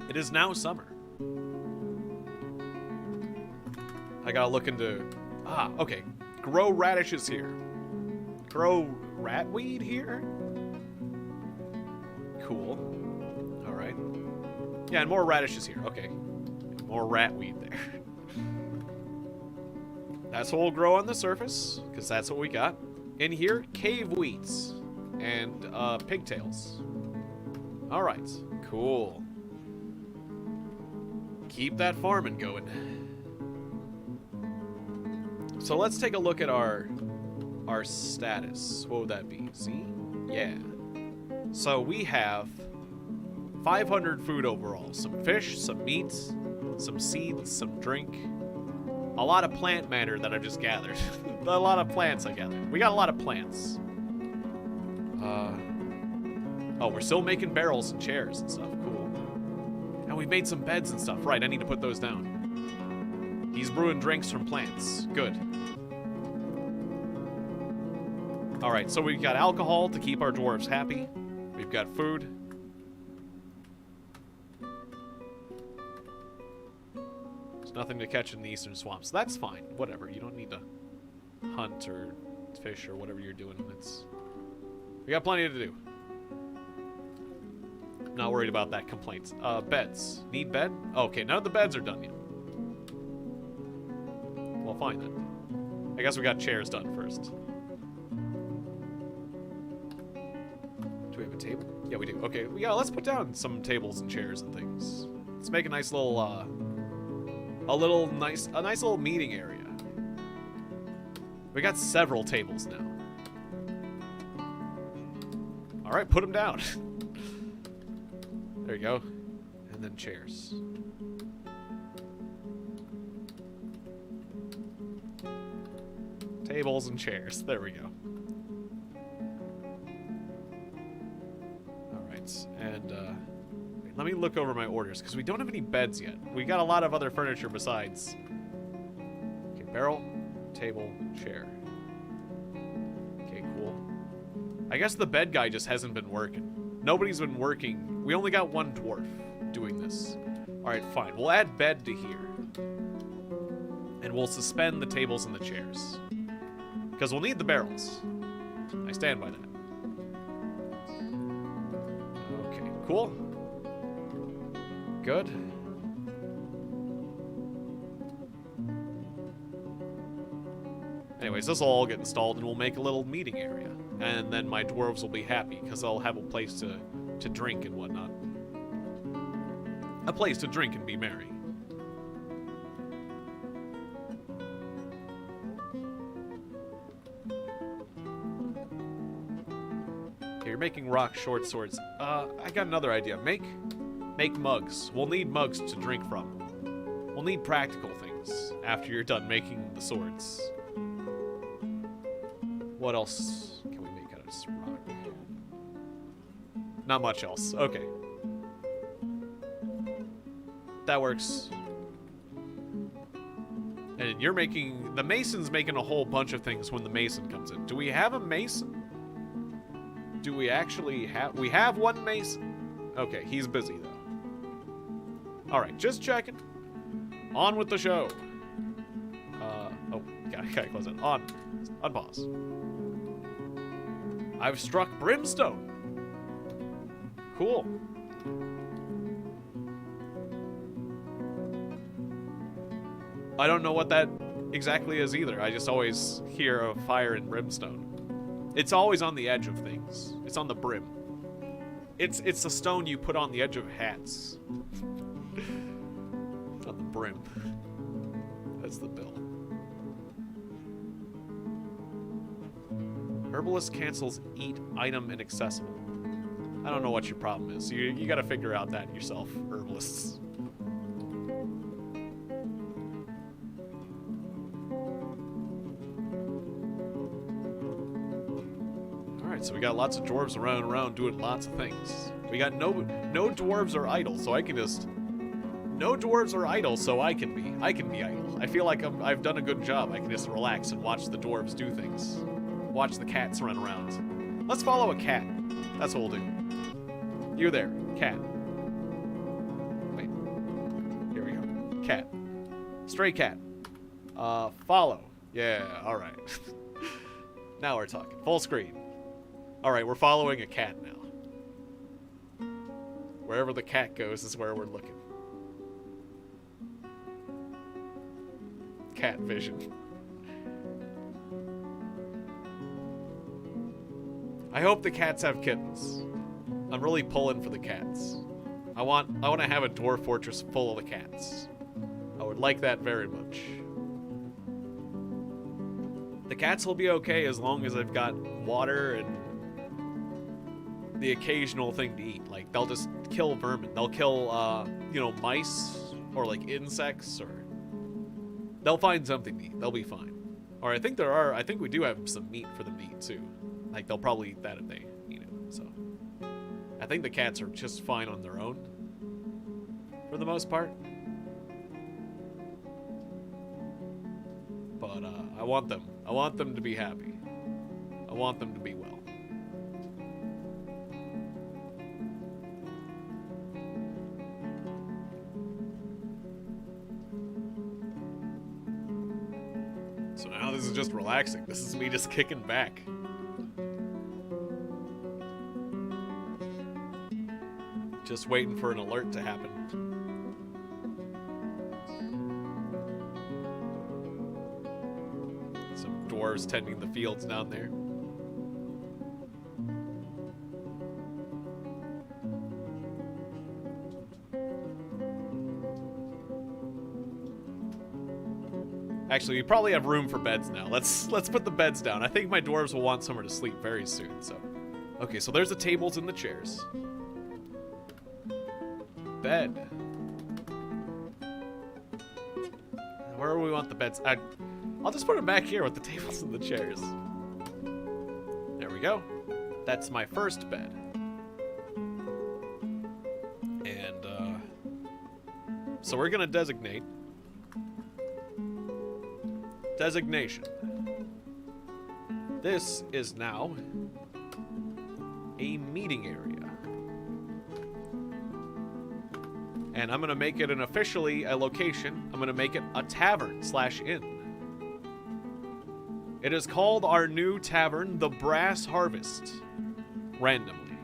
It is now summer. I gotta look into... Ah, okay. Grow radishes here. Grow ratweed here? Cool. Alright. Yeah, and more radishes here. Okay. More ratweed there. That's what will grow on the surface, because that's what we got. In here, cave wheats and pigtails. Alright, cool. Keep that farming going. So let's take a look at our status. What would that be? See? Yeah. So we have 500 food overall. Some fish, some meat, some seeds, some drink. A lot of plant matter that I've just gathered. A lot of plants I gathered. We got a lot of plants. Oh, we're still making barrels and chairs and stuff. Cool. And we've made some beds and stuff. Right, I need to put those down. He's brewing drinks from plants. Good. Alright, so we've got alcohol to keep our dwarves happy. We've got food. There's nothing to catch in the eastern swamps. That's fine. Whatever. You don't need to hunt or fish or whatever you're doing. We got plenty to do. Not worried about that complaint. Beds. Need bed? Oh, okay, none of the beds are done yet. Well, fine then. I guess we got chairs done first. Do we have a table? Yeah, we do. Okay, yeah, let's put down some tables and chairs and things. Let's make a nice little, a nice little meeting area. We got several tables now. All right, put them down. There you go. And then chairs. Tables and chairs. There we go. Alright, and let me look over my orders, because we don't have any beds yet. We got a lot of other furniture besides. Okay, barrel, table, chair. Okay, cool. I guess the bed guy just hasn't been working. Nobody's been working. We only got one dwarf doing this. Alright, fine. We'll add bed to here. And we'll suspend the tables and the chairs. Because we'll need the barrels. I stand by that. Okay, cool. Good. Anyways, this will all get installed and we'll make a little meeting area. And then my dwarves will be happy because they'll have a place to drink and whatnot. A place to drink and be merry. Okay, you're making rock short swords. I got another idea. Make mugs. We'll need mugs to drink from. We'll need practical things after you're done making the swords. What else can we make out of this rock? Not much else. Okay. That works. And you're making... The mason's making a whole bunch of things when the mason comes in. Do we have a mason? Do we actually have... We have one mason. Okay, he's busy, though. Alright, just checking. On with the show. Oh, gotta close it. On pause. I've struck brimstone. Cool. I don't know what that exactly is either. I just always hear of fire and brimstone. It's always on the edge of things. It's on the brim. It's the stone you put on the edge of hats. It's on the brim. That's the bill. Herbalist cancels eat item inaccessible. I don't know what your problem is. You gotta figure out that yourself, herbalists. Alright, so we got lots of dwarves around doing lots of things. We got no dwarves are idle, so I can just... No dwarves are idle, so I can be idle. I feel like I've done a good job. I can just relax and watch the dwarves do things. Watch the cats run around. Let's follow a cat. That's what we'll do. You there, cat. Wait. Here we go. Cat. Stray cat. Follow. Yeah, alright. Now we're talking. Full screen. Alright, we're following a cat now. Wherever the cat goes is where we're looking. Cat vision. I hope the cats have kittens. I'm really pulling for the cats. I want to have a dwarf fortress full of the cats. I would like that very much. The cats will be okay as long as I've got water and the occasional thing to eat. Like, they'll just kill vermin. They'll kill, you know, mice or, like, insects, or... They'll find something to eat. They'll be fine. Or I think we do have some meat for them to eat, too. Like, they'll probably eat that if they eat it, so... I think the cats are just fine on their own. For the most part. But, I want them to be happy. I want them to be well. So now this is just relaxing. This is me just kicking back. Just waiting for an alert to happen. Some dwarves tending the fields down there. Actually, we probably have room for beds now. Let's put the beds down. I think my dwarves will want somewhere to sleep very soon, so. Okay, so there's the tables and the chairs. Bed. Where do we want the beds? I'll just put them back here with the tables and the chairs. There we go. That's my first bed. And, so we're gonna designate. Designation. This is now a meeting area. And I'm going to make it officially a location. I'm going to make it a tavern/inn. It is called our new tavern, the Brass Harvest. Randomly.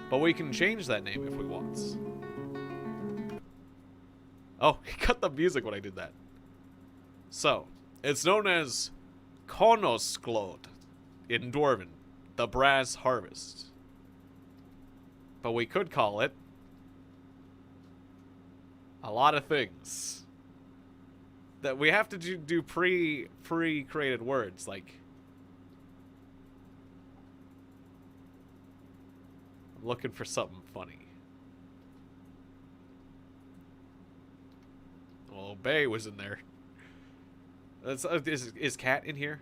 But we can change that name if we want. Oh, he cut the music when I did that. So, it's known as Konosklod in Dwarven, the Brass Harvest. But we could call it a lot of things. That we have to do pre-created words, like... I'm looking for something funny. Well, Bay was in there. Is Cat in here?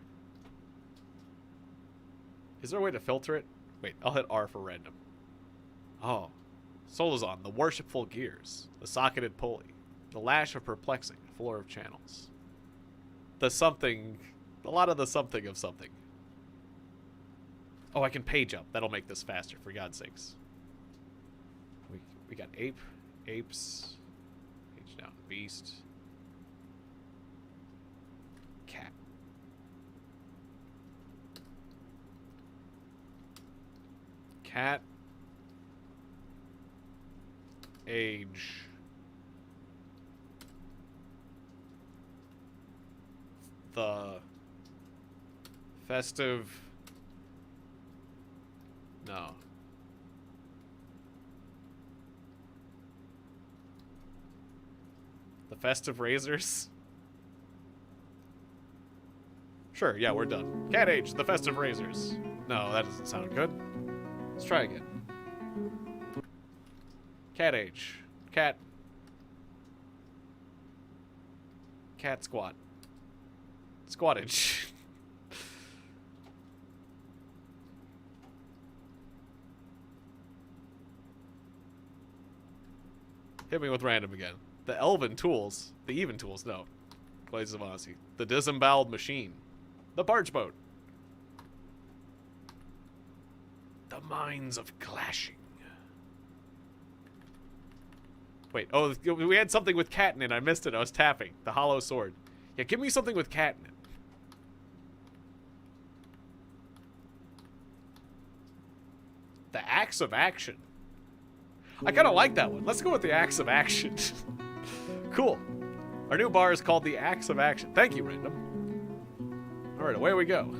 Is there a way to filter it? Wait, I'll hit R for random. Oh. Solazon, the worshipful gears. The socketed pulley. The lash of perplexing. Floor of channels. The something. A lot of the something of something. Oh, I can page up. That'll make this faster, for God's sakes. We got ape. Apes. Page down. Beast. Cat. Cat. Age. The festive No. The Festive Razors? Sure, yeah, we're done. Cat Age, the Festive Razors. No, that doesn't sound good. Let's try again. Cat Age. Cat Squat. Squattage. Hit me with random again. The Elven Tools. The Even Tools, no. Blades of Honesty. The Disemboweled Machine. The Barge Boat. The Minds of Clashing. Wait, oh, we had something with cat in it. I missed it. I was tapping. The Hollow Sword. Yeah, give me something with cat in it. The Axe of Action. I kind of like that one. Let's go with the Axe of Action. Cool. Our new bar is called the Axe of Action. Thank you, Random. Alright, away we go.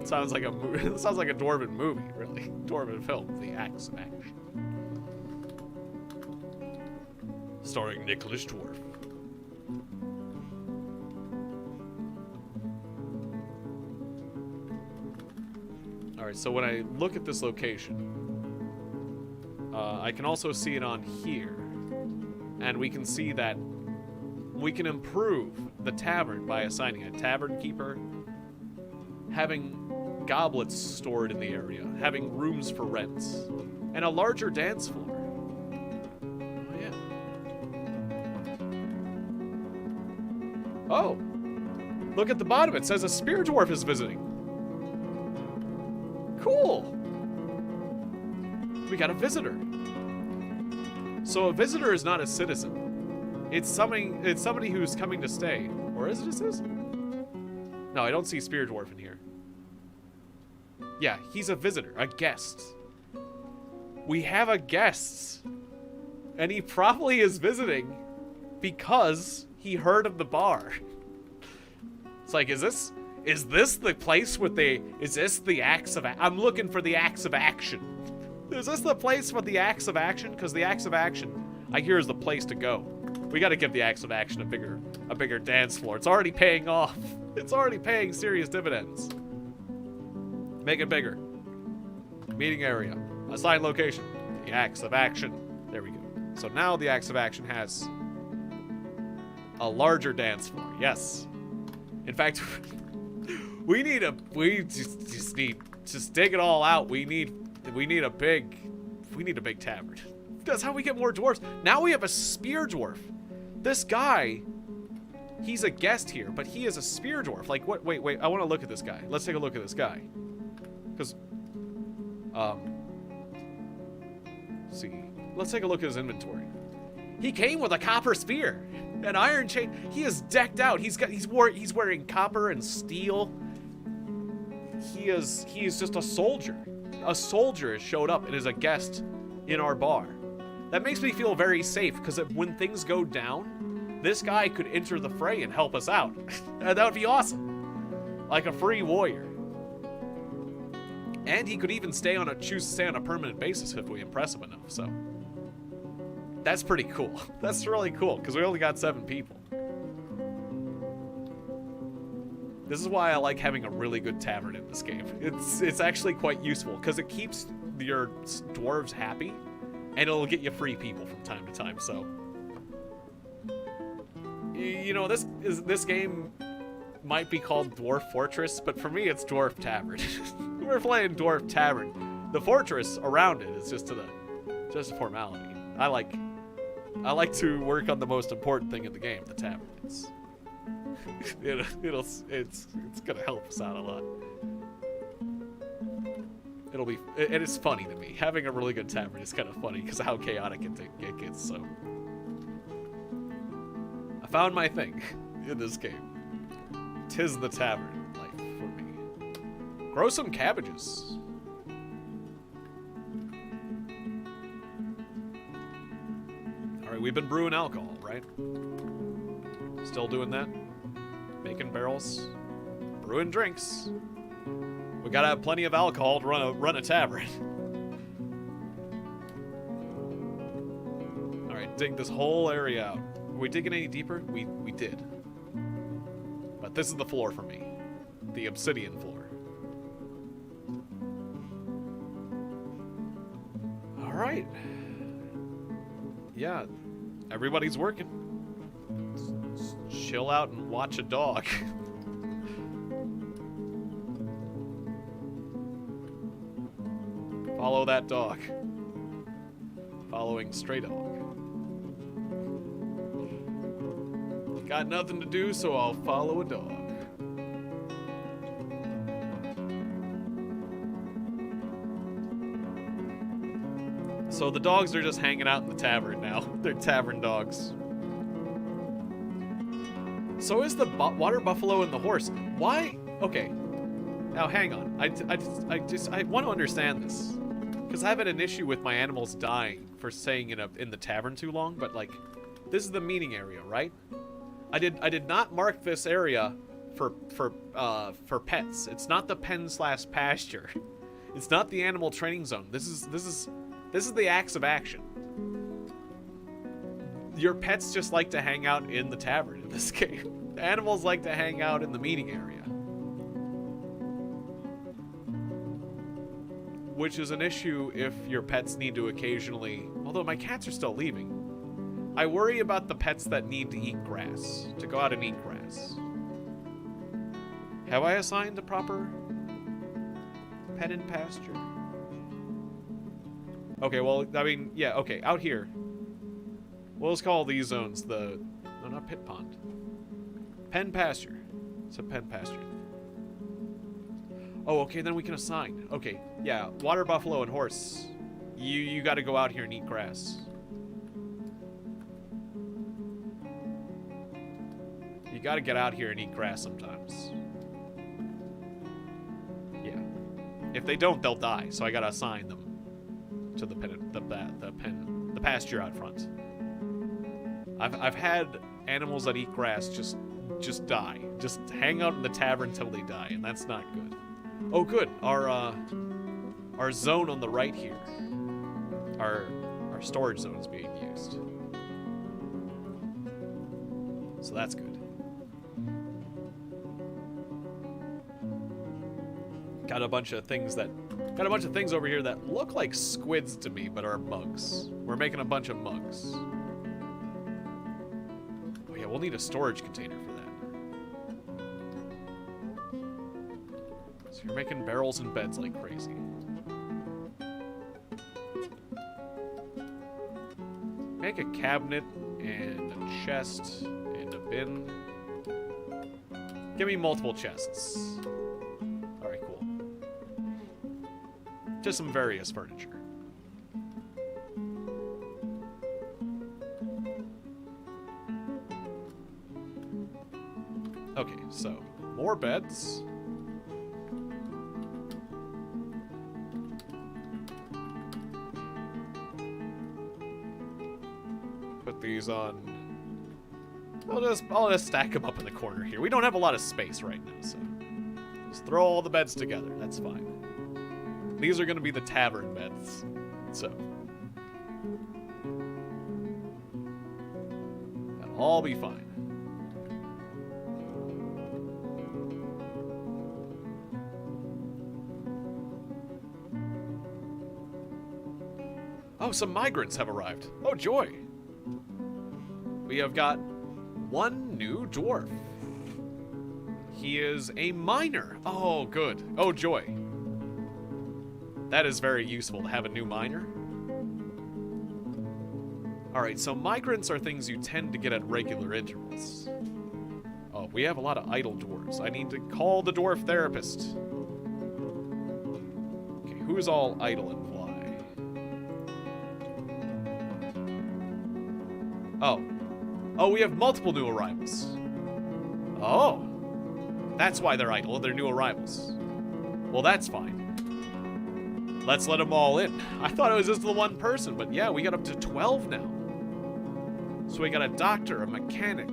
It sounds like a it sounds like a Dwarven movie, really. Dwarven film, the Axe of Action. Starring Nicholas Dwarf. Alright, so when I look at this location, I can also see it on here. And we can see that we can improve the tavern by assigning a tavern keeper, having goblets stored in the area, having rooms for rents, and a larger dance floor. Oh, yeah. Oh! Look at the bottom, it says a spear dwarf is visiting. Cool! We got a visitor. So a visitor is not a citizen. It's somebody who's coming to stay. Or is it a citizen? No, I don't see Spear Dwarf in here. Yeah, he's a visitor, a guest. We have a guest. And he probably is visiting because he heard of the bar. It's like, is this the place with is this the Axe of I'm looking for the Axe of Action. Is this the place for the Axe of Action? Because the Axe of Action, I hear, is the place to go. We got to give the Axe of Action a bigger dance floor. It's already paying off. It's already paying serious dividends. Make it bigger. Meeting area. Assigned location. The Axe of Action. There we go. So now the Axe of Action has a larger dance floor. Yes. In fact, we just need to dig it all out. We need a big tavern. That's how we get more dwarves. Now we have a spear dwarf. This guy, he's a guest here, but he is a spear dwarf. Like, what? Wait. I want to look at this guy. Let's take a look at this guy. Because, see. Let's take a look at his inventory. He came with a copper spear, an iron chain. He is decked out. He's wearing copper and steel. He is just a soldier. A soldier has showed up and is a guest in our bar. That makes me feel very safe, because when things go down, this guy could enter the fray and help us out. That would be awesome. Like a free warrior. And he could even choose to stay on a permanent basis if we impress him enough, so. That's pretty cool. That's really cool, because we only got 7 people. This is why I like having a really good tavern in this game. It's actually quite useful, because it keeps your dwarves happy, and it'll get you free people from time to time, so. You know, this game might be called Dwarf Fortress, but for me it's Dwarf Tavern. We're playing Dwarf Tavern. The fortress around it is just a formality. I like to work on the most important thing in the game, the tavern. It's gonna help us out a lot. And it's funny to me. Having a really good tavern is kind of funny because of how chaotic it gets. So I found my thing in this game. 'Tis the tavern life for me. Grow some cabbages. All right, we've been brewing alcohol, right? Still doing that? Making barrels, brewing drinks. We gotta have plenty of alcohol to run a tavern. Alright, dig this whole area out. Are we digging any deeper? We did. But this is the floor for me. The obsidian floor. Alright. Yeah, everybody's working. Just chill out and watch a dog. Follow that dog. Following stray dog. Got nothing to do, so I'll follow a dog. So the dogs are just hanging out in the tavern now. They're tavern dogs. So is the water buffalo and the horse. Why? Okay. Now hang on. I want to understand this. Because I've had an issue with my animals dying for staying in the tavern too long, but like, this is the meeting area, right? I did not mark this area for pets. It's not the pen/pasture. It's not the animal training zone. This is the acts of action. Your pets just like to hang out in the tavern in this game. The animals like to hang out in the meeting area. Which is an issue if your pets need to occasionally... Although my cats are still leaving. I worry about the pets that need to eat grass. To go out and eat grass. Have I assigned a proper pet and pasture? Okay, well, I mean, yeah, okay, out here. We'll just call these zones the... No, not pit pond. Pen pasture. It's a pen pasture. Oh, okay, then we can assign. Okay, yeah, water buffalo and horse. You gotta go out here and eat grass. You gotta get out here and eat grass sometimes. Yeah. If they don't, they'll die, so I gotta assign them to the pasture out front. I've had animals that eat grass just die. Just hang out in the tavern till they die, and that's not good. Oh, good. Our zone on the right here. Our storage zone is being used. So that's good. Got a bunch of things over here that look like squids to me, but are mugs. We're making a bunch of mugs. Oh yeah, we'll need a storage container for that. So you're making barrels and beds like crazy. Make a cabinet and a chest and a bin. Give me multiple chests. Alright, cool. Just some various furniture. Okay, so more beds. Put these on. I'll just stack them up in the corner here. We don't have a lot of space right now, so just throw all the beds together. That's fine. These are going to be the tavern beds, so that'll all be fine. Oh, some migrants have arrived. Oh, joy. We have got one new dwarf. He is a miner. Oh, good. Oh, joy. That is very useful to have a new miner. Alright, so migrants are things you tend to get at regular intervals. Oh, we have a lot of idle dwarves. I need to call the dwarf therapist. Okay, who's all idle and why? Oh. Oh, we have multiple new arrivals. Oh. That's why they're idle. They're new arrivals. Well, that's fine. Let's let them all in. I thought it was just the one person, but yeah, we got up to 12 now. So we got a doctor, a mechanic,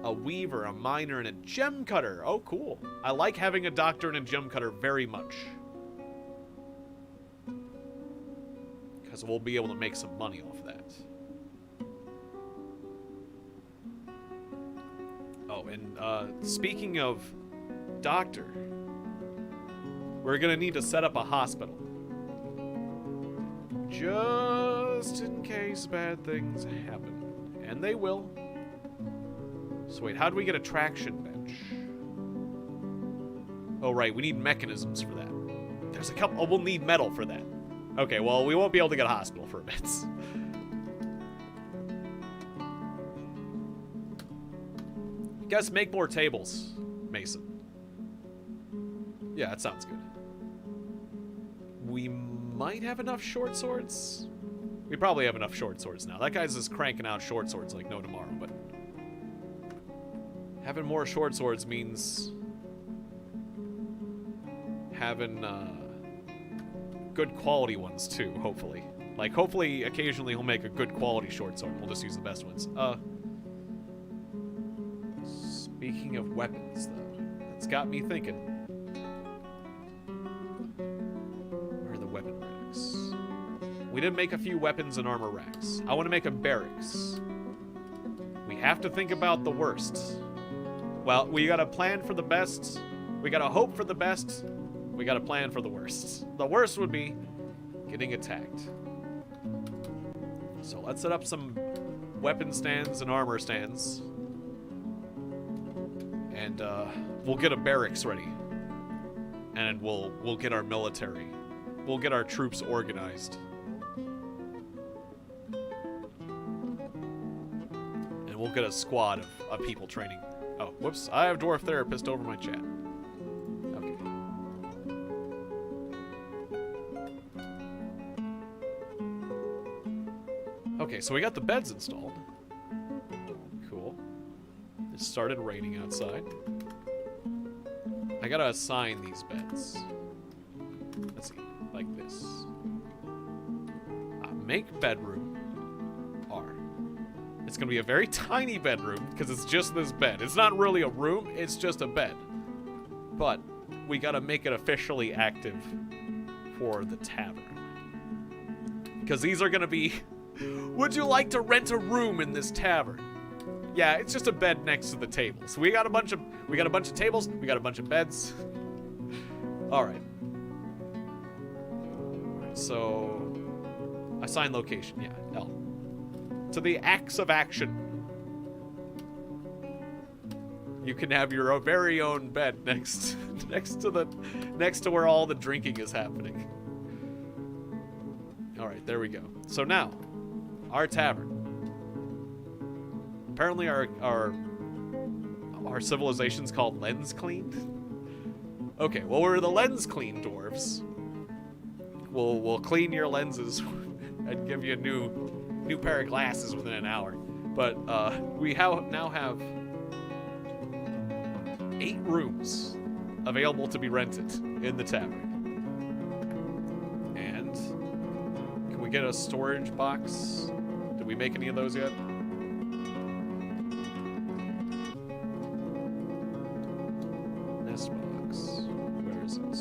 a weaver, a miner, and a gem cutter. Oh, cool. I like having a doctor and a gem cutter very much. Because we'll be able to make some money off that. Oh, and speaking of doctor, we're going to need to set up a hospital. Just in case bad things happen. And they will. So wait, how do we get a traction bench? Oh, right, we need mechanisms for that. There's a couple... Oh, we'll need metal for that. Okay, well, we won't be able to get a hospital for a bit. Guess make more tables, Mason. Yeah, that sounds good. We might have enough short swords. We probably have enough short swords now. That guy's just cranking out short swords like no tomorrow, but... having more short swords means... having, good quality ones, too, hopefully. Like, hopefully, occasionally he'll make a good quality short sword. We'll just use the best ones. Speaking of weapons, though, it's got me thinking. Where are the weapon racks? We did make a few weapons and armor racks. I want to make a barracks. We have to think about the worst. Well, we gotta plan for the best. We gotta hope for the best. We gotta plan for the worst. The worst would be getting attacked. So let's set up some weapon stands and armor stands. And we'll get a barracks ready. And we'll get our military. We'll get our troops organized. And we'll get a squad of people training. Oh, whoops. I have Dwarf Therapist over my chat. Okay. Okay, so we got the beds installed. Cool. It started raining outside. I gotta assign these beds. Let's see. Like this. Make bedroom. R. It's gonna be a very tiny bedroom because it's just this bed. It's not really a room, it's just a bed. But we gotta make it officially active for the tavern. Because these are gonna be... Would you like to rent a room in this tavern? Yeah, it's just a bed next to the table. So we got a bunch of tables, we got a bunch of beds. Alright. So assign location, yeah, L. To the axe of action. You can have your very own bed next to where all the drinking is happening. Alright, there we go. So now, our tavern. Apparently our civilization's called Lens Cleaned. Okay, well, we're the Lens Clean dwarves. We'll clean your lenses and give you a new pair of glasses within an hour. But we now have 8 rooms available to be rented in the tavern. And can we get a storage box? Did we make any of those yet? Nest box. Where is it?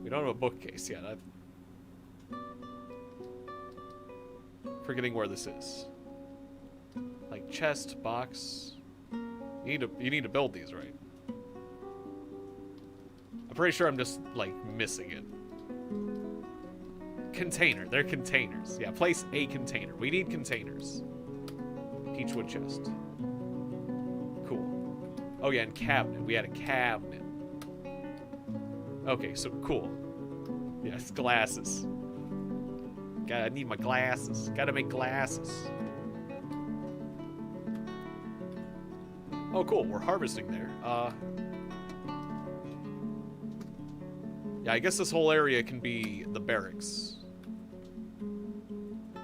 We don't have a bookcase yet. Forgetting where this is. Like chest, box. You need to build these, right? I'm pretty sure I'm just like missing it. Container. They're containers. Yeah, place a container. We need containers. Peachwood chest. Cool. Oh yeah, and cabinet. We had a cabinet. Okay, so cool. Yes, glasses. I need my glasses. Gotta make glasses. Oh, cool. We're harvesting there. Yeah, I guess this whole area can be the barracks.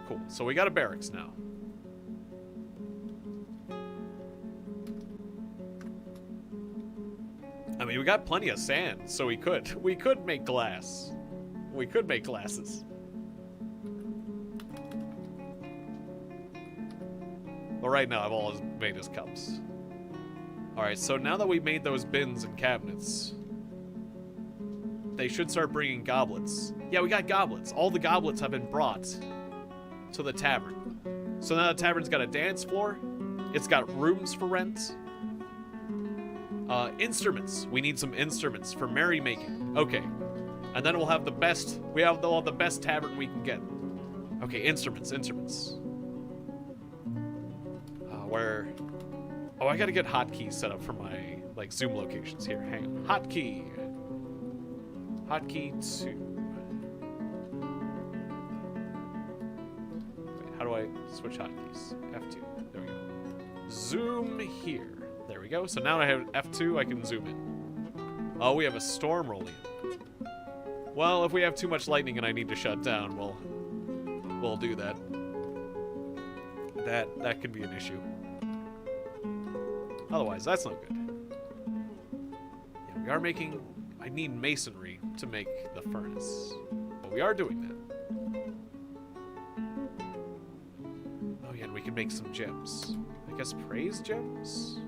Cool. So we got a barracks now. I mean, we got plenty of sand, so we could make glass. We could make glasses. But right now, I've always made his cups. Alright, so now that we've made those bins and cabinets, they should start bringing goblets. Yeah, we got goblets. All the goblets have been brought to the tavern. So now the tavern's got a dance floor. It's got rooms for rent. Instruments. We need some instruments for merrymaking. Okay. And then we'll have the best, we'll have the best tavern we can get. Okay, instruments. Where... Oh, I gotta get hotkeys set up for my, like, Zoom locations. Here, hang on. Hotkey 2. Wait, how do I switch hotkeys? F2. There we go. Zoom here. There we go. So now I have F2, I can zoom in. Oh, we have a storm rolling in. Well, if we have too much lightning and I need to shut down, we'll do that. That could be an issue. Otherwise, that's not good. Yeah, we are making... I need masonry to make the furnace. But we are doing that. Oh yeah, and we can make some gems. I guess praise gems?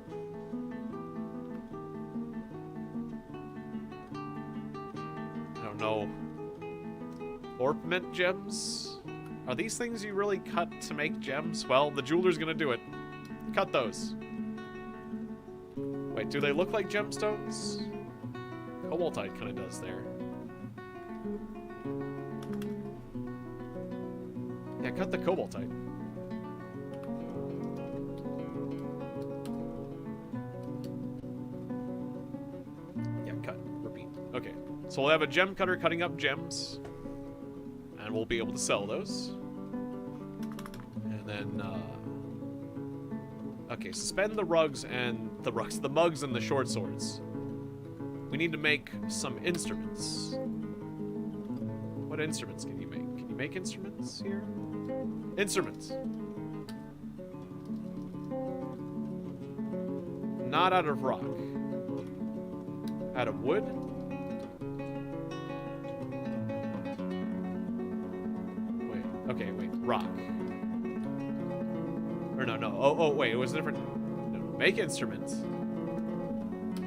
I don't know. Orpiment gems? Are these things you really cut to make gems? Well, the jeweler's gonna do it. Cut those. Wait, do they look like gemstones? Cobaltite kind of does there. Yeah, cut the cobaltite. Yeah, cut. Repeat. Okay. So we'll have a gem cutter cutting up gems. And we'll be able to sell those. And then, okay, suspend the rugs and the mugs and the short swords. We need to make some instruments. What instruments can you make? Can you make instruments here? Instruments. Not out of rock. Out of wood? Wait, okay, wait, rock. Or no. Oh, wait, it was different. No, make instruments.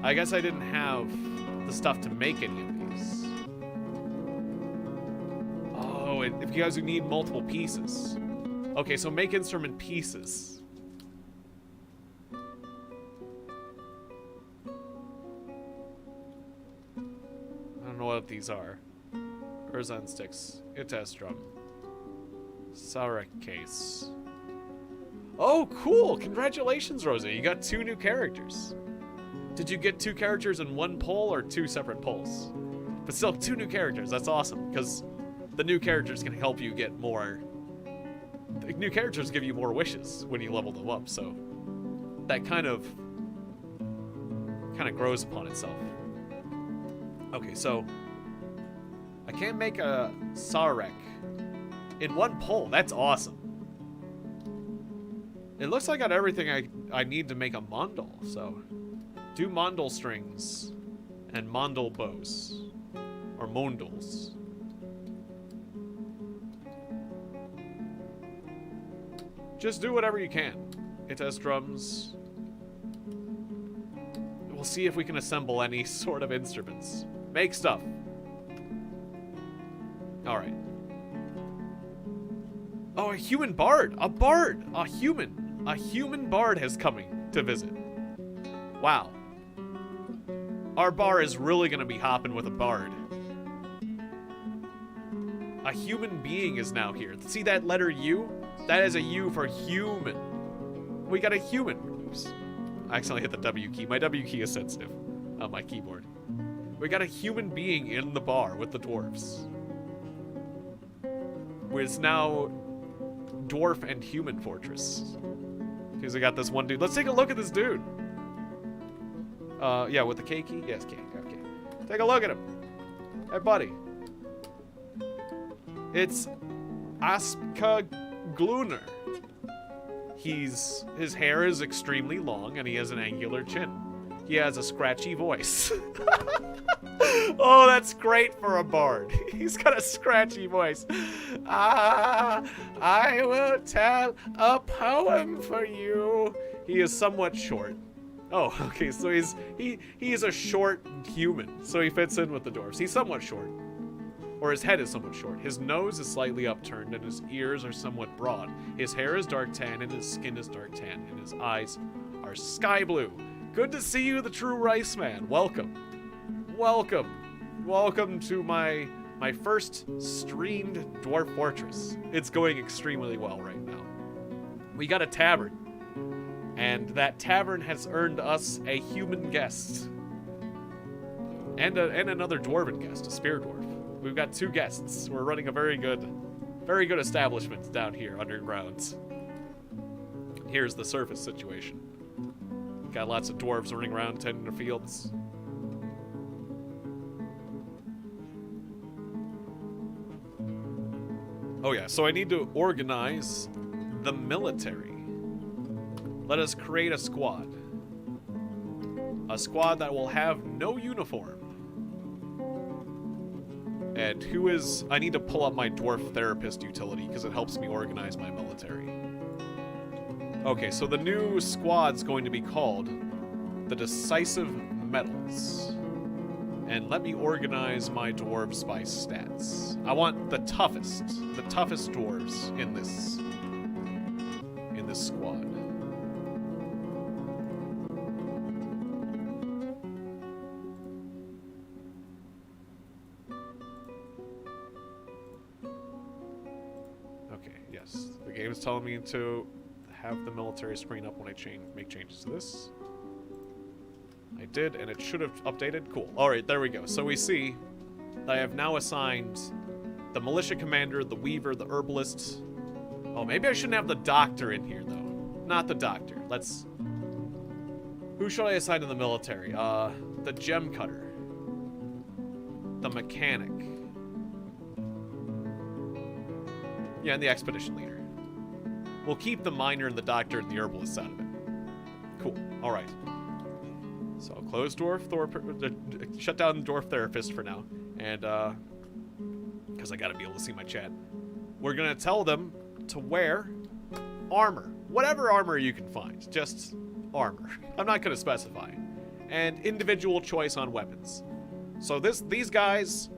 I guess I didn't have the stuff to make any of these. Oh, if you guys need multiple pieces. Okay, so make instrument pieces. I don't know what these are. Erzan sticks. Itas drum. Sarek case. Oh, cool! Congratulations, Rosa. You got 2 new characters. Did you get 2 characters in one poll or 2 separate polls? But still, 2 new characters. That's awesome, because the new characters can help you get more... The new characters give you more wishes when you level them up, so... That kind of grows upon itself. Okay, so... I can't make a Sarek in one poll. That's awesome. It looks like I got everything I need to make a Mondal, so... Do Mondal strings and Mondal bows. Or Mondals. Just do whatever you can. It has drums. We'll see if we can assemble any sort of instruments. Make stuff. Alright. Oh, a human bard! A bard! A human! A human bard has coming to visit. Wow. Our bar is really gonna be hopping with a bard. A human being is now here. See that letter U? That is a U for human. We got a human. Oops. I accidentally hit the W key. My W key is sensitive on my keyboard. We got a human being in the bar with the dwarves. It's now dwarf and human fortress. Because we got this one dude. Let's take a look at this dude. Yeah, with the K key? Yes, K. Okay. Take a look at him. Hey, buddy. It's Aspka Gluner. His hair is extremely long and he has an angular chin. He has a scratchy voice. Oh, that's great for a bard. He's got a scratchy voice. Ah, I will tell a poem for you. He is somewhat short. Oh, okay, so he's a short human, so he fits in with the dwarves. He's somewhat short. Or his head is somewhat short. His nose is slightly upturned, and his ears are somewhat broad. His hair is dark tan, and his skin is dark tan, and his eyes are sky blue. Good to see you, the true rice man. Welcome. Welcome. Welcome to my first streamed Dwarf Fortress. It's going extremely well right now. We got a tavern, and that tavern has earned us a human guest. And another dwarven guest, a spear dwarf. We've got 2 guests. We're running a very good establishment down here underground. Here's the surface situation. Got lots of dwarves running around tending their fields. Oh yeah, so I need to organize the military. Let us create a squad. A squad that will have no uniform. And who is... I need to pull up my dwarf therapist utility because it helps me organize my military. Okay, so the new squad's going to be called the Decisive Metals. And let me organize my dwarves by stats. I want the toughest dwarves in this squad. Okay, yes. The game's telling me to have the military screen up when I make changes to this. I did, and it should have updated. Cool. Alright, there we go. So we see that I have now assigned the militia commander, the weaver, the herbalist. Oh, maybe I shouldn't have the doctor in here, though. Not the doctor. Let's... Who should I assign to the military? The gem cutter. The mechanic. Yeah, and the expedition leader. We'll keep the miner and the doctor and the herbalist out of it. Cool. Alright. So I'll close shut down Dwarf Therapist for now. And, because I gotta be able to see my chat. We're gonna tell them to wear armor. Whatever armor you can find. Just armor. I'm not gonna specify. And individual choice on weapons. So these guys,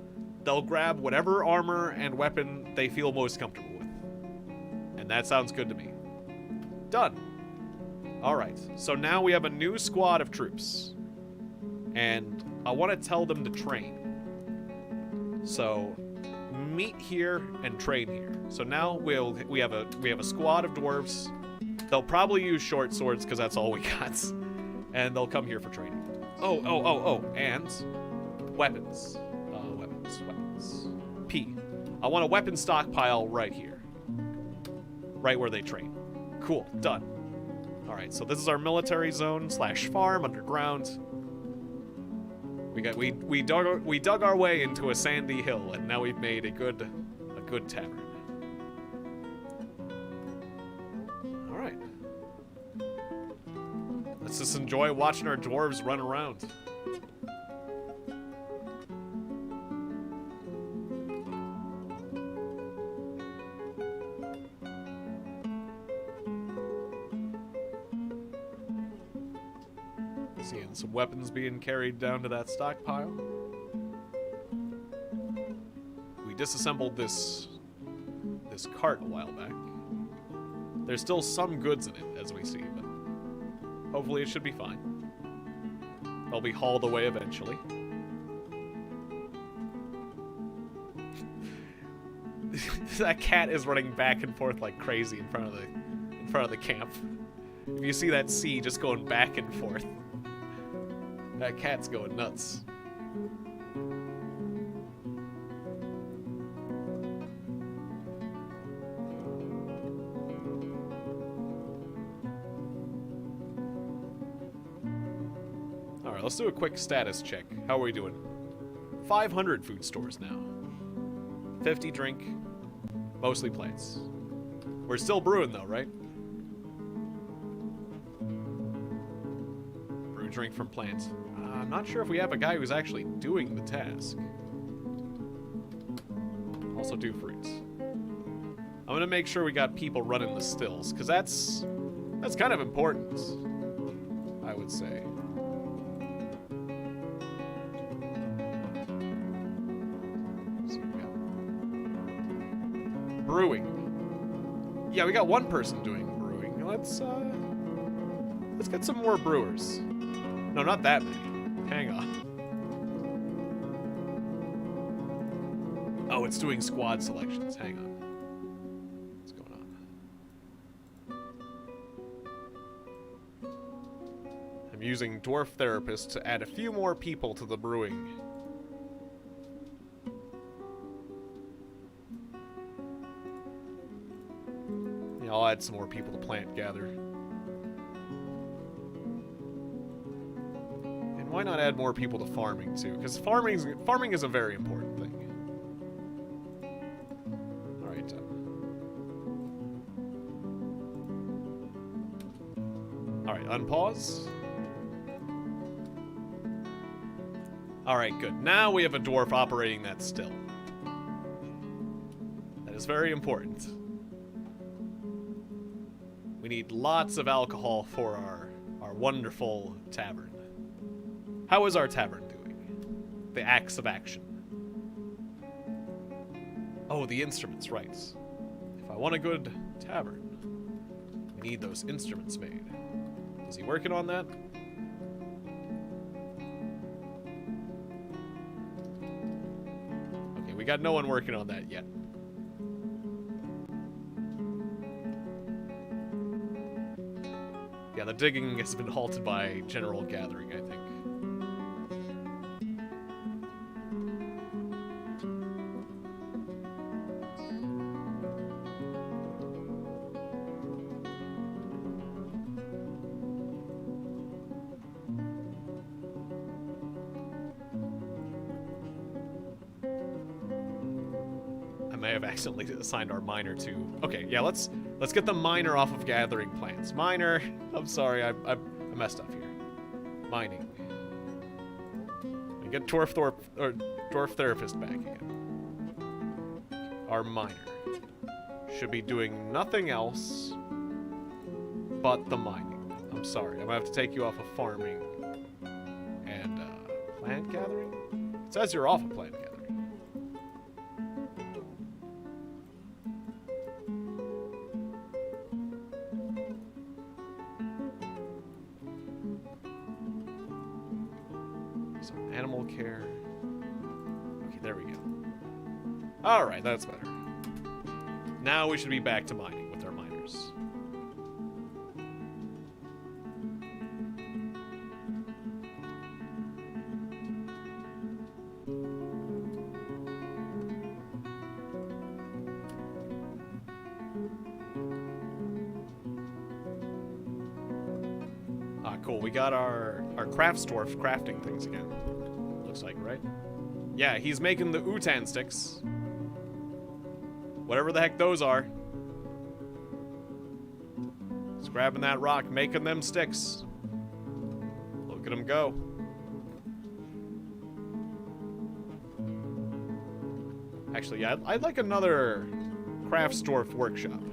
they'll grab whatever armor and weapon they feel most comfortable with. And that sounds good to me. Done. Alright, so now we have a new squad of troops. And I want to tell them to train. So, meet here and train here. So now we have a squad of dwarves. They'll probably use short swords because that's all we got. And they'll come here for training. Oh, and weapons. Weapons. P. I want a weapon stockpile right here. Right where they train. Cool, done. Alright, so this is our military zone / farm underground. We dug our way into a sandy hill, and now we've made a good tavern. Alright. Let's just enjoy watching our dwarves run around. Seeing some weapons being carried down to that stockpile. We disassembled this cart a while back. There's still some goods in it, as we see, but hopefully it should be fine. They'll be hauled away eventually. That cat is running back and forth like crazy in front of the camp. If you see that C just going back and forth, that cat's going nuts. Alright, let's do a quick status check. How are we doing? 500 food stores now. 50 drink, mostly plates. We're still brewing though, right? drink from plants. I'm not sure if we have a guy who's actually doing the task. Also do fruits. I'm gonna make sure we got people running the stills, because that's kind of important, I would say. So we got brewing. Yeah, we got one person doing brewing. Let's get some more brewers. No, not that many. Hang on. Oh, it's doing squad selections. Hang on. What's going on? I'm using Dwarf Therapist to add a few more people to the brewing. Yeah, I'll add some more people to plant gather. And why not add more people to farming too? Because farming is a very important thing. Alright, unpause. Alright, good. Now we have a dwarf operating that still. That is very important. We need lots of alcohol for our wonderful tavern. How is our tavern doing? The acts of action. Oh, the instruments, right. If I want a good tavern, we need those instruments made. Is he working on that? Okay, we got no one working on that yet. Yeah, the digging has been halted by general gathering, I think. May have accidentally assigned our miner to... Okay, yeah, let's get the miner off of gathering plants. Miner! I'm sorry, I messed up here. Mining. We get Dwarf Therapist back again. Our miner should be doing nothing else but the mining. I'm sorry, I'm gonna have to take you off of farming and plant gathering? It says you're off of plant gathering. Animal care. Okay, there we go. Alright, that's better. Now we should be back to mining with our miners. Ah, cool. We got our crafts dwarf crafting things again. Looks like, right? Yeah, he's making the utan sticks. Whatever the heck those are. He's grabbing that rock, making them sticks. Look at him go. Actually, yeah, I'd like another crafts dwarf workshop.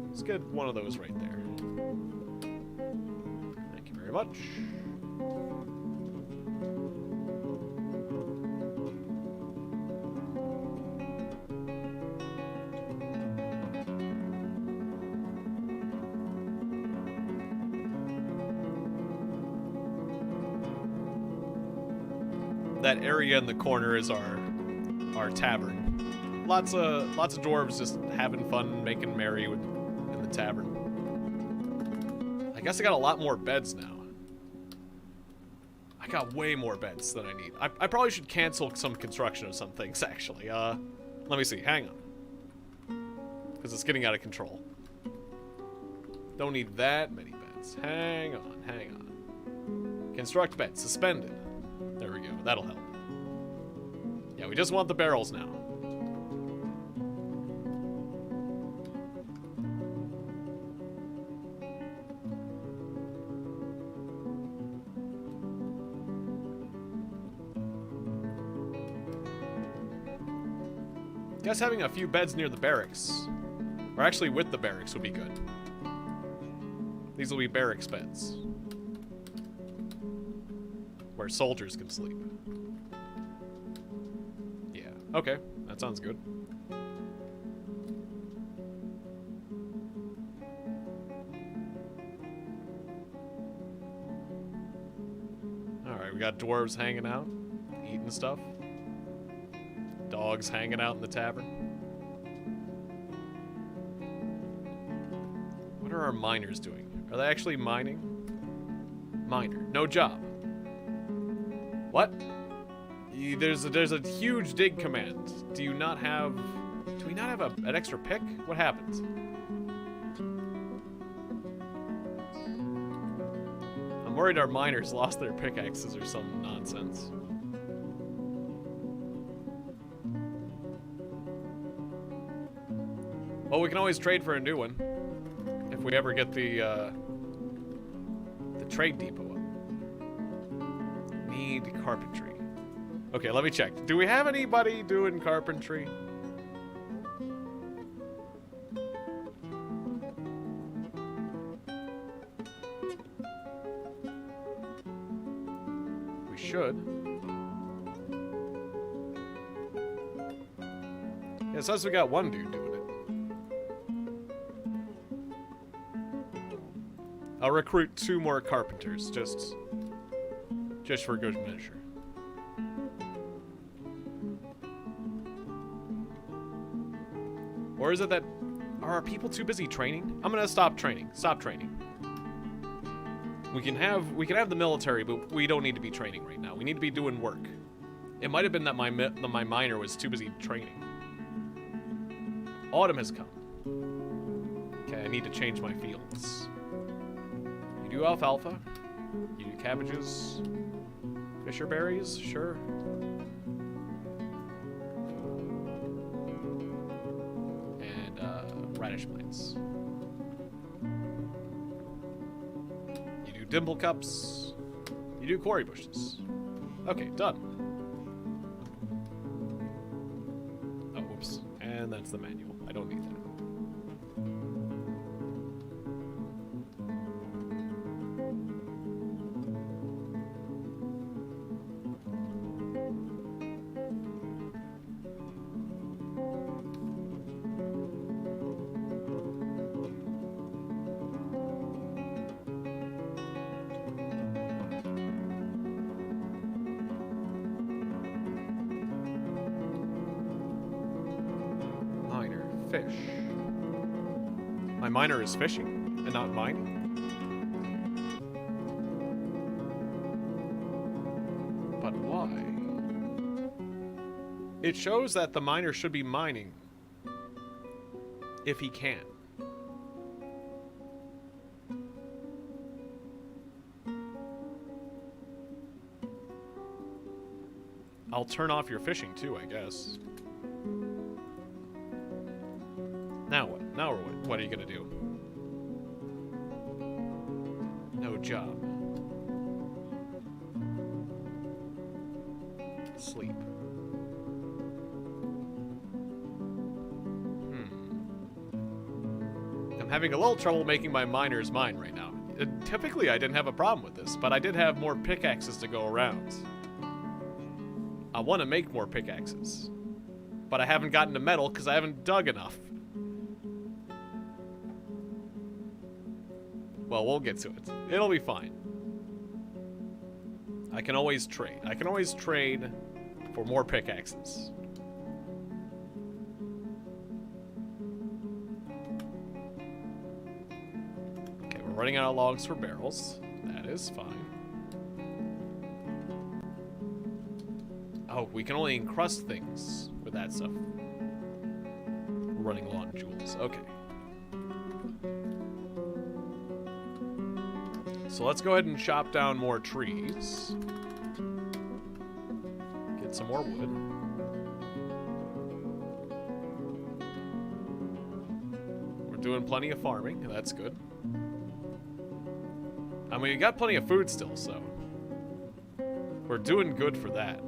Let's get one of those right there. Thank you very much. That area in the corner is our tavern. Lots of dwarves just having fun, making merry in the tavern. I guess I got a lot more beds now. I got way more beds than I need. I probably should cancel some construction of some things, actually. Let me see. Hang on. Because it's getting out of control. Don't need that many beds. Hang on, hang on. Construct bed. Suspended. There we go. That'll help. Yeah, we just want the barrels now. Guess having a few beds near the barracks, or actually with the barracks, would be good. These will be barracks beds, where soldiers can sleep. Yeah, okay, that sounds good. Alright, we got dwarves hanging out, eating stuff. Dogs hanging out in the tavern. What are our miners doing? Are they actually mining? Miner. No job. What? There's a huge dig command. Do we not have an extra pick? What happened? I'm worried our miners lost their pickaxes or some nonsense. Well, we can always trade for a new one if we ever get the trade depot up. Need carpentry. Okay, let me check. Do we have anybody doing carpentry? We should. Yeah, it says we got one dude doing it. I'll recruit 2 more carpenters, just for good measure. Or is it that... Are our people too busy training? I'm gonna stop training. Stop training. We can have the military, but we don't need to be training right now. We need to be doing work. It might have been that my miner was too busy training. Autumn has come. Okay, I need to change my fields. You do alfalfa. You do cabbages. Fisher berries, sure. And radish plants. You do dimple cups. You do quarry bushes. Okay, done. Oh, whoops. And that's the manual. I don't need that. Fish. My miner is fishing and not mining. But why? It shows that the miner should be mining if he can. I'll turn off your fishing too, I guess. Now what? Now what are you gonna do? No job. Sleep. I'm having a little trouble making my miners mine right now. Typically I didn't have a problem with this, but I did have more pickaxes to go around. I want to make more pickaxes, but I haven't gotten to metal because I haven't dug enough. Well, we'll get to it. It'll be fine. I can always trade. I can always trade for more pickaxes. Okay, we're running out of logs for barrels. That is fine. Oh, we can only encrust things with that stuff. We're running low on jewels. Okay. So let's go ahead and chop down more trees. Get some more wood. We're doing plenty of farming. That's good. I mean, we got plenty of food still, so we're doing good for that.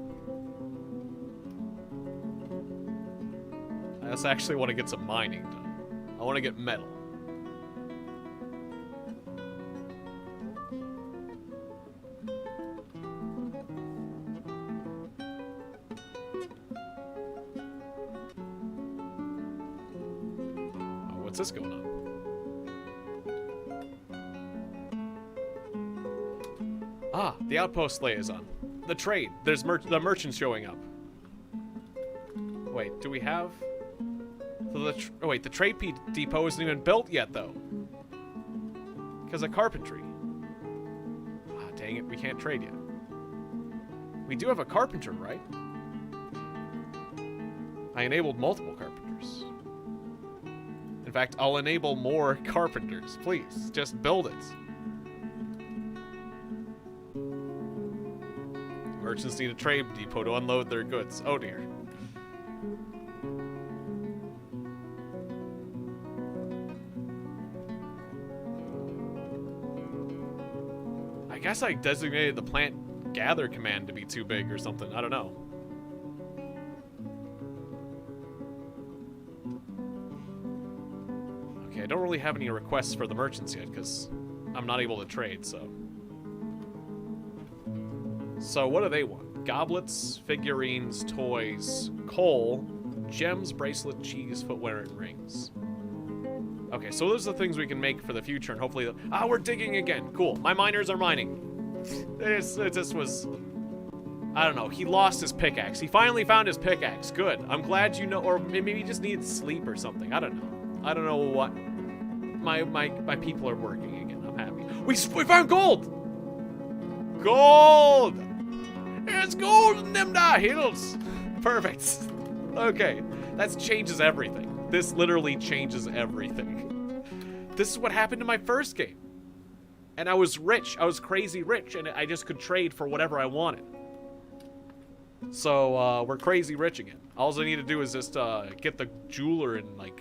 guess I actually want to get some mining done. I want to get metal. Oh, what's this going on? Ah, the outpost liaison. The trade. There's the merchants showing up. Wait, do we have... So oh wait, the trade depot isn't even built yet, though. Because of carpentry. Ah, dang it, we can't trade yet. We do have a carpenter, right? I enabled multiple carpenters. In fact, I'll enable more carpenters. Please, just build it. Merchants need a trade depot to unload their goods. Oh dear. I guess I designated the plant gather command to be too big or something. I don't know. Okay, I don't really have any requests for the merchants yet because I'm not able to trade, so... So what do they want? Goblets, figurines, toys, coal, gems, bracelet, cheese, footwear, and rings. Okay, so those are the things we can make for the future, and hopefully... Ah, we're digging again. Cool. My miners are mining. It just was... I don't know. He lost his pickaxe. He finally found his pickaxe. Good. I'm glad you know... Or maybe he just needs sleep or something. I don't know. I don't know what... My people are working again. I'm happy. We found gold! Gold! There's gold in them da hills. Perfect. Okay, that changes everything. This literally changes everything. This is what happened to my first game. And I was rich. I was crazy rich, and I just could trade for whatever I wanted. So, we're crazy rich again. All I need to do is just, get the jeweler and, like,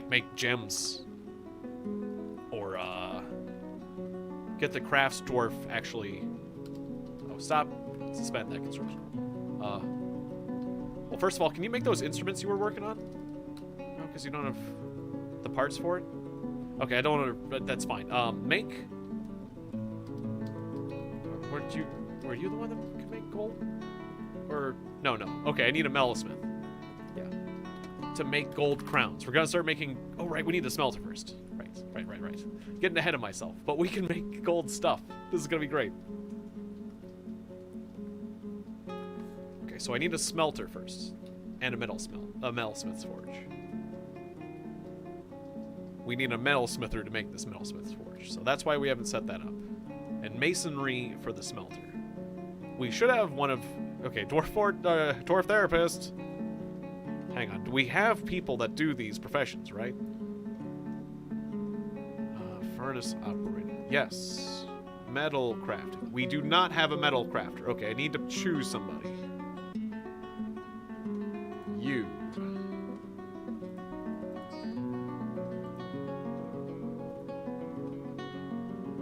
make gems. Or, get the crafts dwarf actually... Oh, stop. Suspend that construction. Well, first of all, can you make those instruments you were working on? No, because you don't have the parts for it? Okay, I don't want to... That's fine. Make... Were you the one that could make gold? Or... No. Okay, I need a metalsmith. Yeah. To make gold crowns. We're gonna start making... Oh, right, we need the smelter first. Right. Getting ahead of myself. But we can make gold stuff. This is gonna be great. Okay, so I need a smelter first. And a metalsmith's forge. We need a metalsmither to make this metalsmith's forge. So that's why we haven't set that up. And masonry for the smelter. We should have one of... Okay, dwarf therapist. Hang on. Do we have people that do these professions, right? Furnace operator. Yes. Metal crafting. We do not have a metal crafter. Okay, I need to choose somebody. You.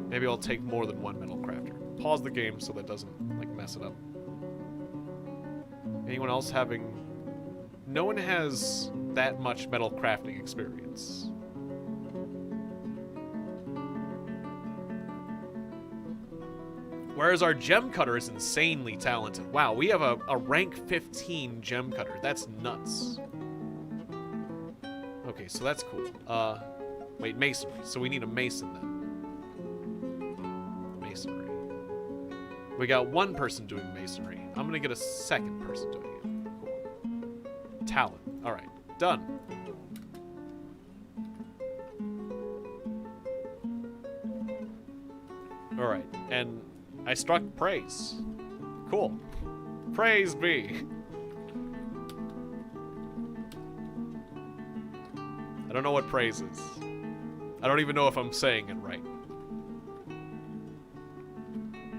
Maybe I'll take more than one metal crafter. Pause the game so that doesn't, like, mess it up. Anyone else having... No one has that much metal crafting experience. Whereas our gem cutter is insanely talented. Wow, we have a rank 15 gem cutter. That's nuts. Okay, so that's cool. Wait, masonry. So we need a mason then. Masonry. We got one person doing masonry. I'm gonna get a second person doing it. Cool. Talent. Alright, done. Alright, and I struck praise. Cool. Praise be. I don't know what praise is. I don't even know if I'm saying it right.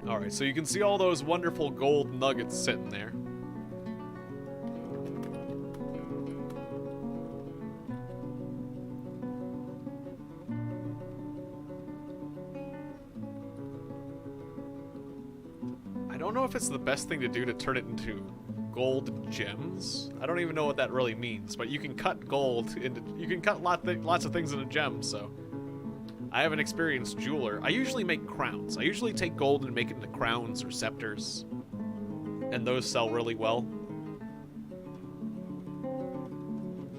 Alright, so you can see all those wonderful gold nuggets sitting there. I don't know if it's the best thing to do to turn it into gold and gems. I don't even know what that really means, but you can cut gold into, you can cut lots of things into gems, so. I have an experienced jeweler. I usually make crowns. I usually take gold and make it into crowns or scepters. And those sell really well.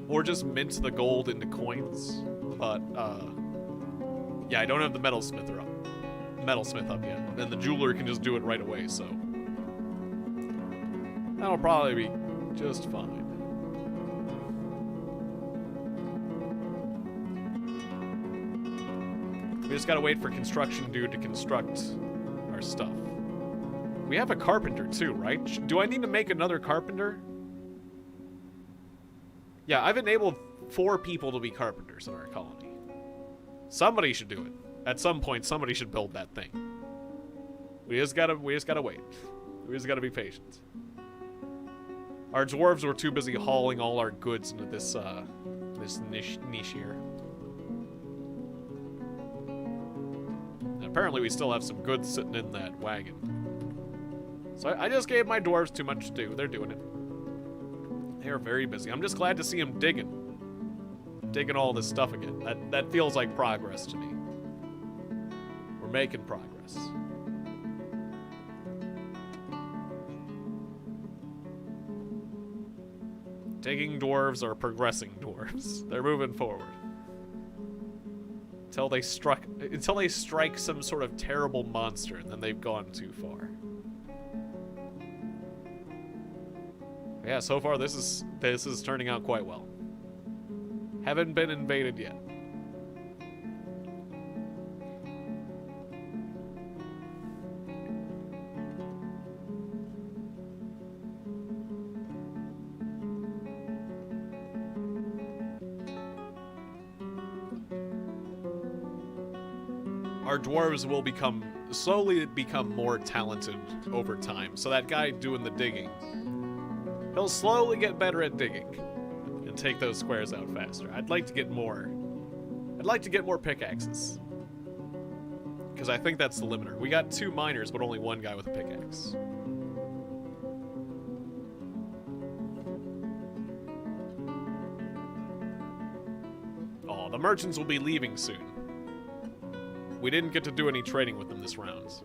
Or just mint the gold into coins. But, yeah, I don't have the metalsmith up yet. And the jeweler can just do it right away, so. That'll probably be just fine. We just gotta wait for construction dude to construct our stuff. We have a carpenter too, right? Do I need to make another carpenter? Yeah, I've enabled 4 people to be carpenters in our colony. Somebody should do it. At some point, somebody should build that thing. We just gotta wait. We just gotta be patient. Our dwarves were too busy hauling all our goods into this niche here. And apparently we still have some goods sitting in that wagon. So I just gave my dwarves too much to do. They're doing it. They are very busy. I'm just glad to see them digging all this stuff again. That feels like progress to me. We're making progress. Digging dwarves are progressing dwarves. They're moving forward. Until they strike some sort of terrible monster, and then they've gone too far. Yeah, so far this is turning out quite well. Haven't been invaded yet. Our dwarves will slowly become more talented over time. So that guy doing the digging, he'll slowly get better at digging and take those squares out faster. I'd like to get more pickaxes, because I think that's the limiter. We got 2 miners, but only 1 guy with a pickaxe. Oh, the merchants will be leaving soon. We didn't get to do any trading with them this round.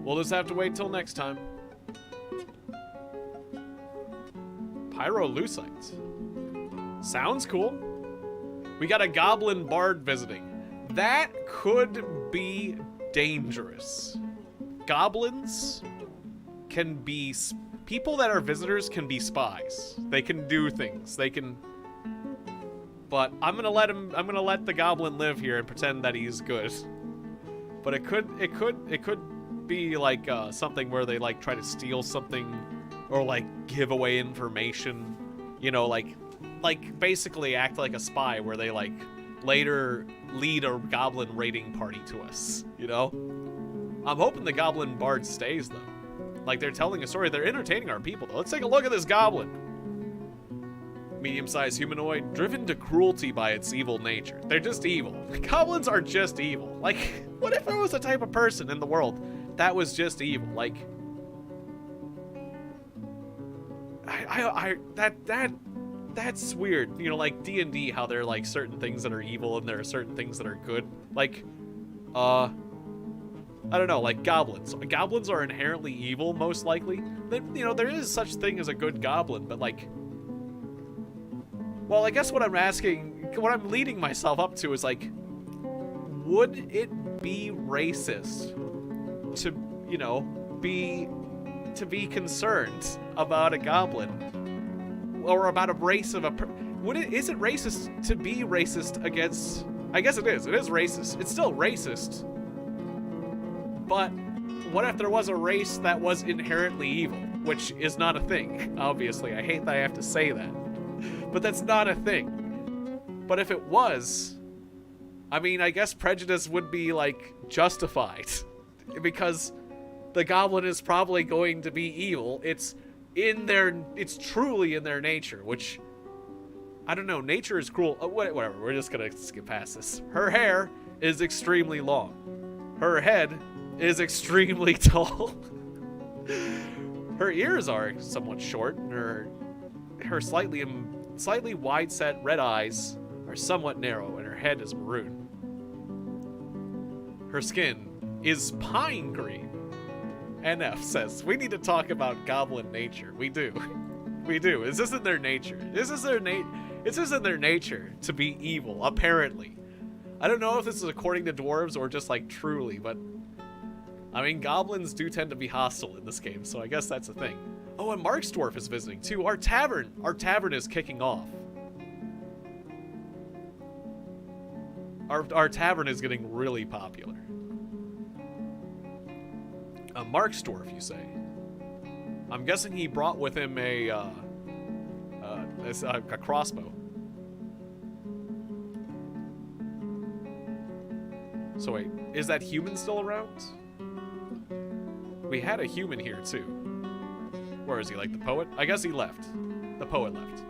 We'll just have to wait till next time. Pyrolusite. Sounds cool. We got a goblin bard visiting. That could be dangerous. Goblins can be... People that are visitors can be spies. They can do things. They can... But I'm gonna let the goblin live here and pretend that he's good. But it could be like something where they like try to steal something, or like give away information, you know, like basically act like a spy, where they like later lead a goblin raiding party to us, you know? I'm hoping the goblin bard stays though. Like, they're telling a story, they're entertaining our people though. Let's take a look at this goblin. Medium-sized humanoid, driven to cruelty by its evil nature. They're just evil. Goblins are just evil. Like, what if there was a type of person in the world that was just evil? Like, that's weird. You know, like D&D, how there are like certain things that are evil and there are certain things that are good. Like, I don't know, like goblins. Goblins are inherently evil, most likely. You know, there is such thing as a good goblin, but like, well, I guess what I'm leading myself up to is like, would it be racist to, you know, be concerned about a goblin or about a race of is it racist to be racist against? I guess it is. It is racist. It's still racist. But what if there was a race that was inherently evil, which is not a thing? Obviously, I hate that I have to say that. But that's not a thing. But if it was, I mean, I guess prejudice would be, like, justified. Because the goblin is probably going to be evil. It's truly in their nature, which, I don't know, nature is cruel. Whatever, we're just gonna skip past this. Her hair is extremely long. Her head is extremely tall. Her ears are somewhat short, and her slightly wide-set red eyes are somewhat narrow, and her head is maroon. Her skin is pine green. NF says, we need to talk about goblin nature. We do. We do. This isn't their nature. This isn't their nature to be evil, apparently. I don't know if this is according to dwarves or just like truly, but I mean, goblins do tend to be hostile in this game, so I guess that's a thing. Oh, and Mark's dwarf is visiting too. Our tavern is kicking off. Our tavern is getting really popular. Mark's dwarf, you say? I'm guessing he brought with him a crossbow. So wait, is that human still around? We had a human here too. Where is he, like the poet? I guess he left. The poet left.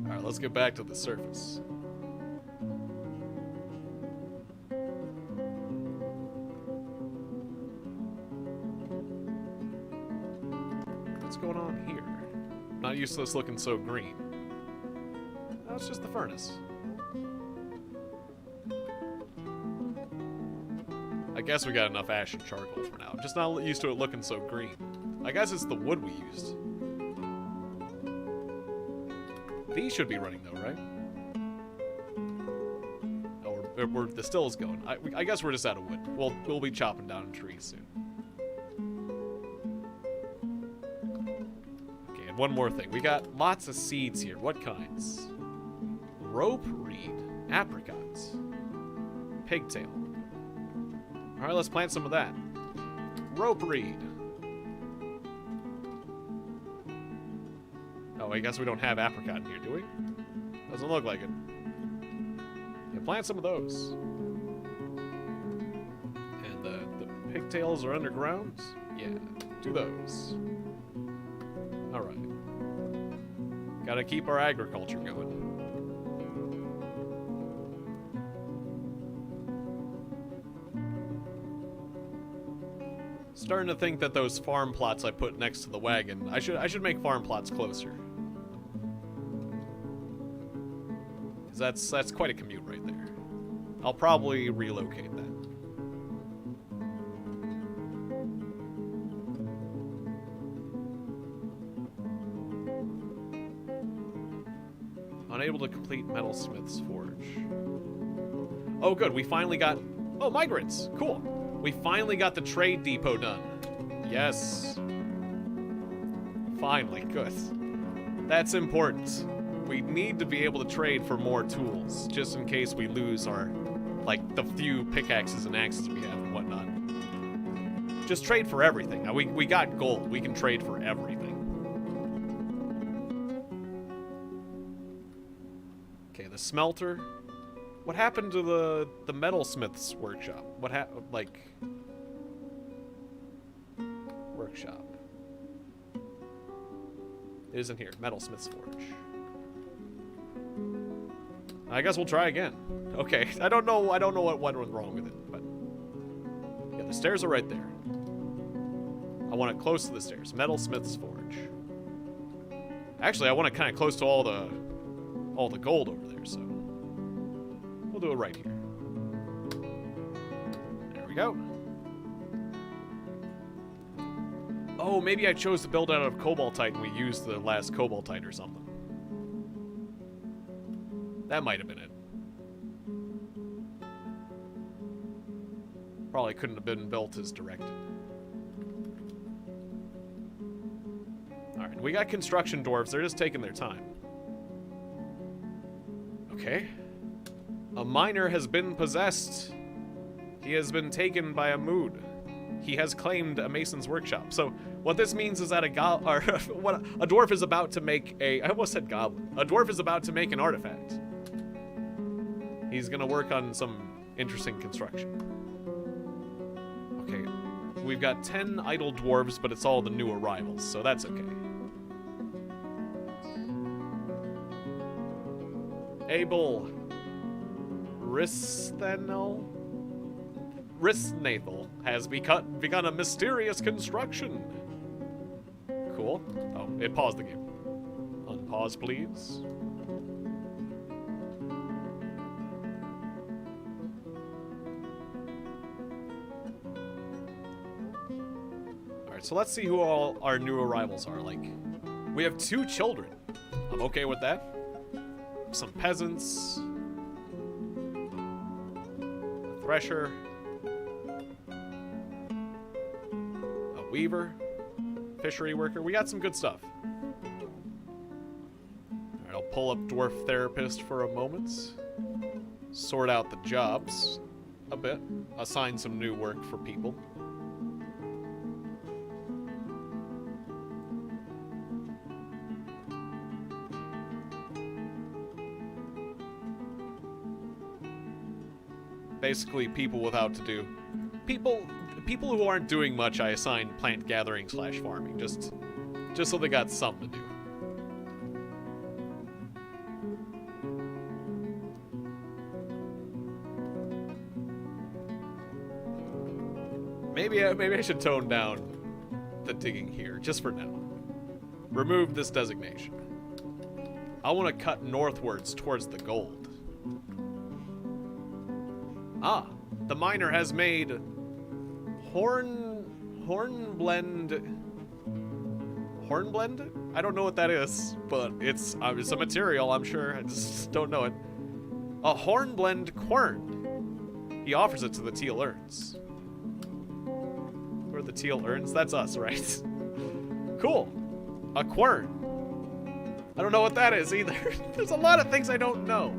Alright, let's get back to the surface. What's going on here? Not used to this looking so green. No, it's just the furnace. I guess we got enough ash and charcoal for now. I'm just not used to it looking so green. I guess it's the wood we used. These should be running though, right? Oh, the still's going. I guess we're just out of wood. We'll be chopping down trees soon. Okay, and one more thing. We got lots of seeds here. What kinds? Rope reed, apricots, pigtail. All right, let's plant some of that. Rope reed. Oh, I guess we don't have apricot in here, do we? Doesn't look like it. Yeah, plant some of those. And the pigtails are underground? Yeah, do those. Alright. Gotta keep our agriculture going. Starting to think that those farm plots I put next to the wagon, I should make farm plots closer. That's quite a commute right there. I'll probably relocate that. Unable to complete Metalsmith's Forge. Oh good, we finally got... Oh, migrants! Cool! We finally got the trade depot done. Yes. Finally, good. That's important. We need to be able to trade for more tools, just in case we lose our, like, the few pickaxes and axes we have and whatnot. Just trade for everything. Now, we got gold. We can trade for everything. Okay, the smelter. What happened to the metalsmith's workshop? What happened, like... Workshop. It isn't here. Metalsmith's Forge. I guess we'll try again. Okay, I don't know what went wrong with it, but yeah, the stairs are right there. I want it close to the stairs. Metalsmith's Forge. Actually, I want it kind of close to all the gold over there, so we'll do it right here. There we go. Oh, maybe I chose to build out of cobaltite and we used the last cobaltite or something. That might have been it. Probably couldn't have been built as directed. Alright, we got construction dwarves. They're just taking their time. Okay. A miner has been possessed. He has been taken by a mood. He has claimed a mason's workshop. So what this means is that a dwarf is about to make a... I almost said goblin. A dwarf is about to make an artifact. He's gonna work on some interesting construction. Okay, we've got 10 idle dwarves, but it's all the new arrivals, so that's okay. Abel Risthenel has begun a mysterious construction. Cool. Oh, it paused the game. Unpause, please. Alright, so let's see who all our new arrivals are. Like, we have 2 children. I'm okay with that. Some peasants. A thresher. A weaver. Fishery worker. We got some good stuff. Alright, I'll pull up Dwarf Therapist for a moment. Sort out the jobs a bit. Assign some new work for people. Basically, people without to do. People who aren't doing much, I assign plant gathering / farming, just so they got something to do. Maybe I should tone down the digging here, just for now. Remove this designation. I want to cut northwards towards the gold. Ah, the miner has made hornblende. I don't know what that is, but it's a material, I'm sure. I just don't know it. A hornblende quern. He offers it to the teal urns. Who are the teal urns? That's us, right? Cool. A quern. I don't know what that is either. There's a lot of things I don't know.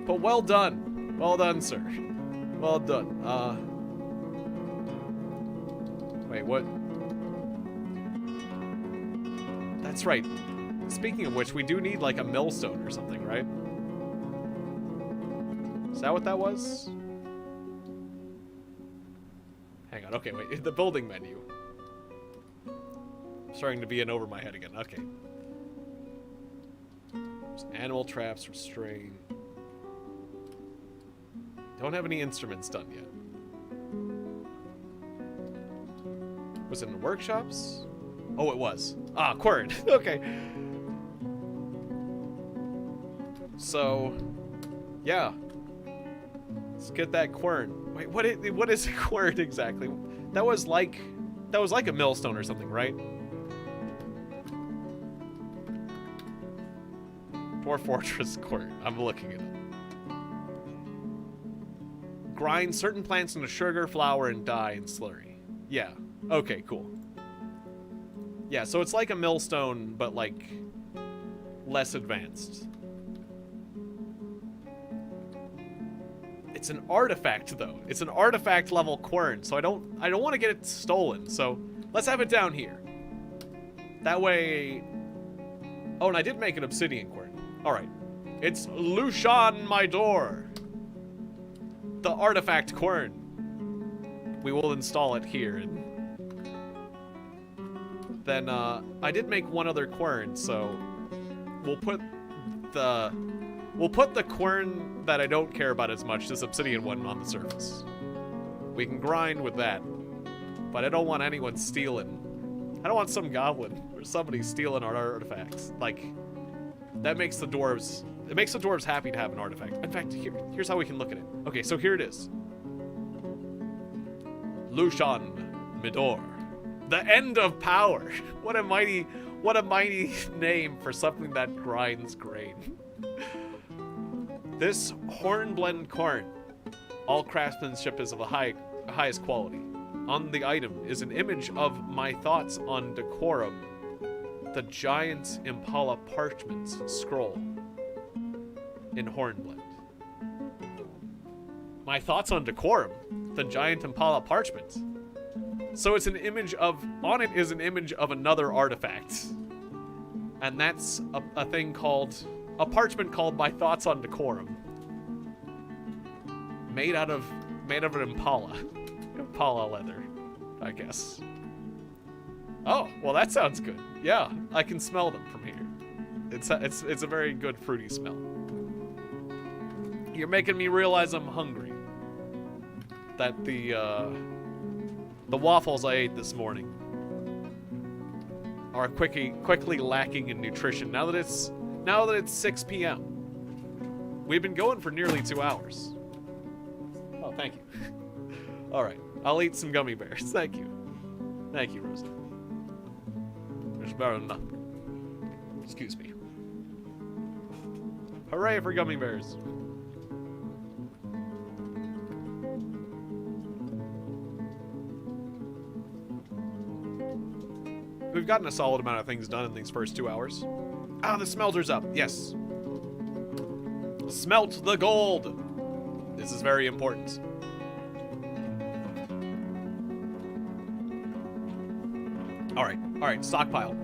But well done. Well done, sir. Well done. Wait, what? That's right. Speaking of which, we do need like a millstone or something, right? Is that what that was? Hang on, okay, wait. The building menu. I'm starting to be in over my head again. Okay. There's animal traps, restrain. Don't have any instruments done yet. Was it in workshops? Oh, it was. Ah, quern. Okay. So, yeah. Let's get that quern. Wait, what is a quern exactly? That was like a millstone or something, right? Dwarf Fortress quern. I'm looking at it. Grind certain plants into sugar, flour, and dye and slurry. Yeah. Okay, cool. Yeah, so it's like a millstone, but like less advanced. It's an artifact though. It's an artifact level quern, so I don't want to get it stolen. So let's have it down here. That way. Oh, and I did make an obsidian quern. All right. It's Lushan my door. The artifact quern. We will install it here. And then I did make one other quern, so we'll put the quern that I don't care about as much, this obsidian one, on the surface. We can grind with that, but I don't want anyone stealing. I don't want some goblin or somebody stealing our artifacts. Like, that makes the dwarves. It makes the dwarves happy to have an artifact. In fact, here's how we can look at it. Okay, so here it is. Lushan Midor. The end of power. What a mighty name for something that grinds grain. This hornblende quern. All craftsmanship is of the highest quality. On the item is an image of my thoughts on decorum. The giant impala parchment scroll. In hornblende. My thoughts on decorum, the giant impala parchment. So it's an image of, on it is an image of another artifact. And that's a thing called, a parchment called My Thoughts on Decorum. Made out of an impala. Impala leather, I guess. Oh, well that sounds good. Yeah, I can smell them from here. It's a very good fruity smell. You're making me realize I'm hungry. That the waffles I ate this morning are quickly lacking in nutrition now that it's 6 p.m. We've been going for nearly 2 hours. Oh, thank you. All right, I'll eat some gummy bears. Thank you, Rosa. There's better enough. Excuse me. Hooray for gummy bears. We've gotten a solid amount of things done in these first 2 hours. Ah, the smelter's up. Yes. Smelt the gold. This is very important. All right, stockpile.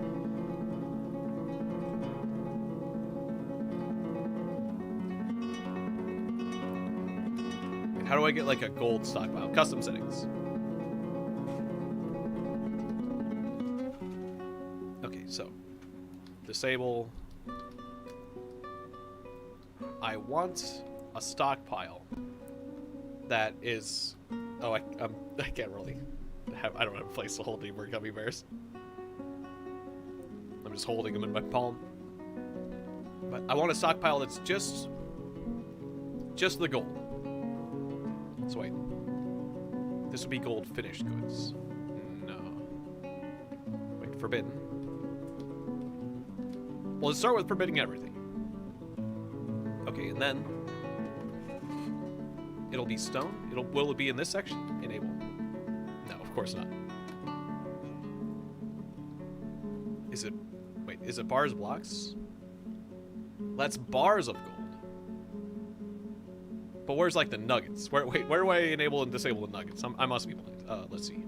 How do I get like a gold stockpile? Custom settings. Okay, so disable. I want a stockpile that is. Oh, I can't really have. I don't have a place to hold any more gummy bears. I'm just holding them in my palm. But I want a stockpile that's just the gold. So wait, this would be gold finished goods. No. Wait, forbidden. Well, let's start with forbidding everything. Okay, and then it'll be stone. Will it be in this section? Enable. No, of course not. Is it? Wait, is it bars blocks? That's bars of gold. But where's like the nuggets? Where do I enable and disable the nuggets? I must be blind. Let's see.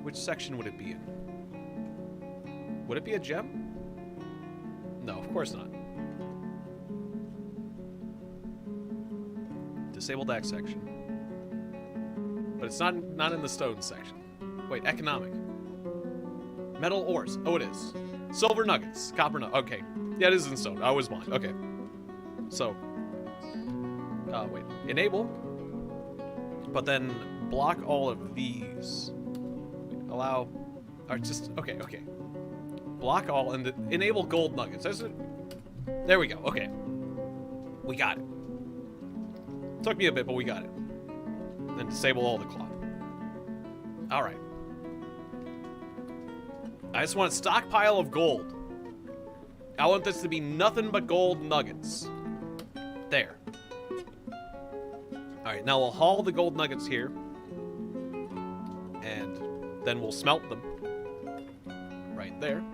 Which section would it be in? Would it be a gem? No, of course not. Disable that section. But it's not in the stone section. Wait, economic. Metal ores. Oh, it is. Silver nuggets. Copper nuggets. Okay. Yeah, it is in stone. I was blind. Okay. So. Wait. Enable. But then block all of these. Allow. Or just. Okay, okay. Block all and enable gold nuggets. That's it. There we go. Okay. We got it. Took me a bit, but we got it. Then disable all the cloth. Alright. I just want a stockpile of gold. I want this to be nothing but gold nuggets. There. Alright, now we'll haul the gold nuggets here. And then we'll smelt them. Right there.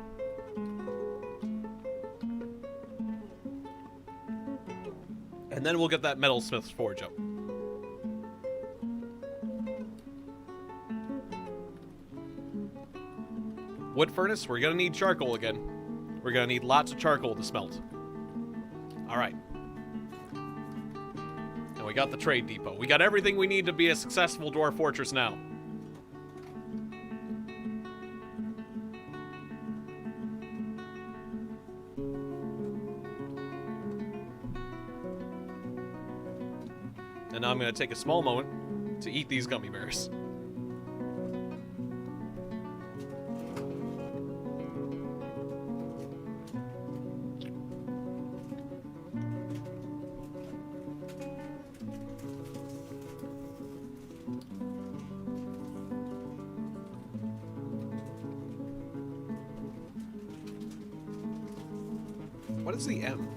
And then we'll get that metalsmith's forge up. Wood furnace, we're gonna need charcoal again. We're gonna need lots of charcoal to smelt. Alright. And we got the trade depot. We got everything we need to be a successful dwarf fortress now. And now I'm gonna take a small moment to eat these gummy bears. What is the M?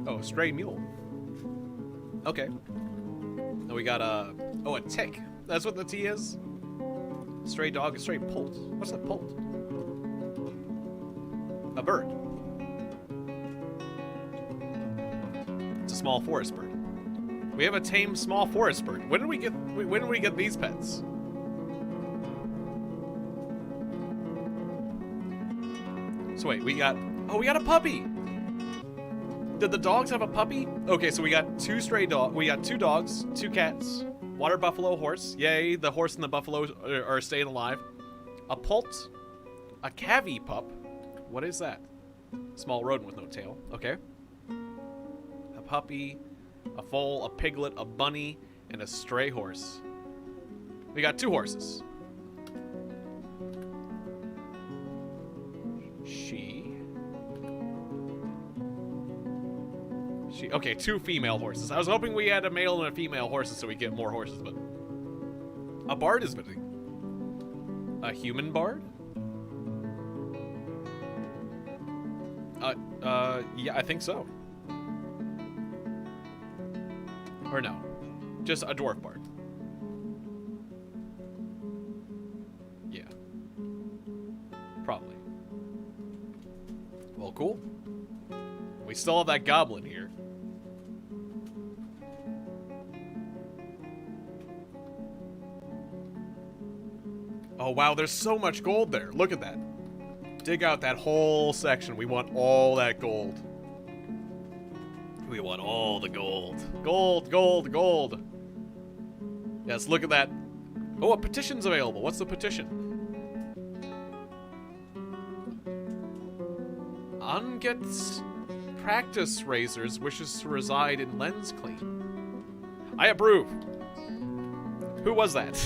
Oh, stray mule. Okay. And we got a tick. That's what the T is? Stray dog, a stray poult. What's a poult? A bird. It's a small forest bird. We have a tame small forest bird. When did we get these pets? So wait, we got a puppy. Did the dogs have a puppy? Okay, so we got two dogs, 2 cats, Water buffalo horse. Yay, the horse and the buffalo are staying alive. A pult. A cavy pup. What is that? Small rodent with no tail. Okay. A puppy. A foal. A piglet. A bunny. And a stray horse. We got 2 horses. Okay, 2 female horses. I was hoping we had a male and a female horses so we get more horses, but... A bard is missing. A human bard? Yeah, I think so. Or no. Just a dwarf bard. Yeah. Probably. Well, cool. We still have that goblin here. Oh, wow, there's so much gold there. Look at that. Dig out that whole section. We want all that gold. We want all the gold. Gold, gold, gold. Yes, look at that. Oh, a petition's available. What's the petition? Ungets Practice Razors wishes to reside in Lens Clean. I approve. Who was that?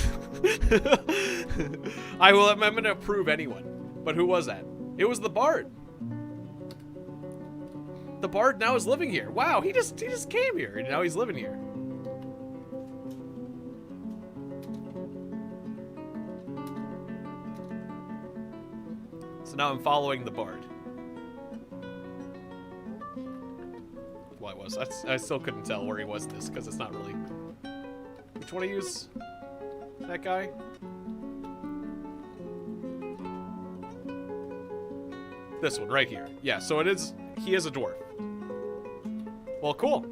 I'm going to approve anyone. But who was that? It was the bard. The bard now is living here. Wow, he just came here and now he's living here. So now I'm following the bard. Well, I still couldn't tell where he was in this because it's not really. Which one to use? That guy? This one right here. Yeah, so it is. He is a dwarf. Well, cool.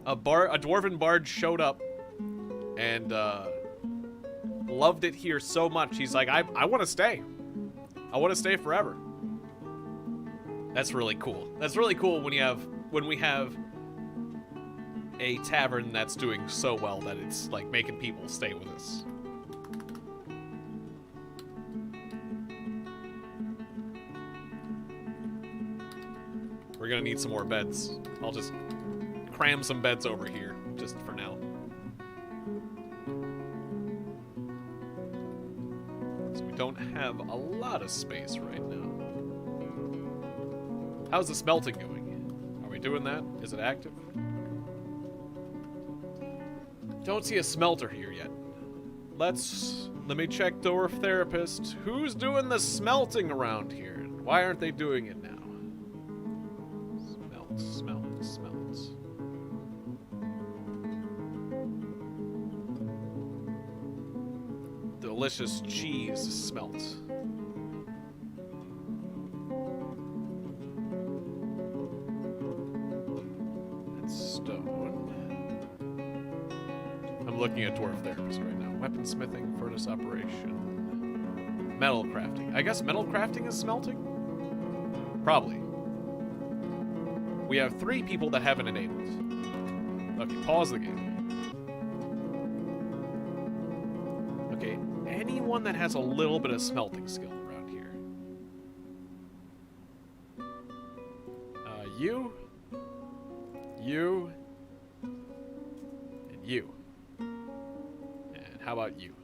A dwarven bard showed up and loved it here so much. He's like, I want to stay. I want to stay forever. That's really cool. That's really cool when we have a tavern that's doing so well that it's like making people stay with us. We're gonna need some more beds. I'll just cram some beds over here, just for now. So we don't have a lot of space right now. How's the smelting going? Are we doing that? Is it active? Don't see a smelter here yet. Let me check Dwarf Therapist. Who's doing the smelting around here? Why aren't they doing it now? Smelt. Delicious cheese smelt. That's stone. I'm looking at Dwarf Therapist right now. Weaponsmithing, furnace operation, metal crafting. I guess metal crafting is smelting? Probably. We have 3 people that haven't enabled. Okay, pause the game. Okay, anyone that has a little bit of smelting skill around here. You, and you. And how about you?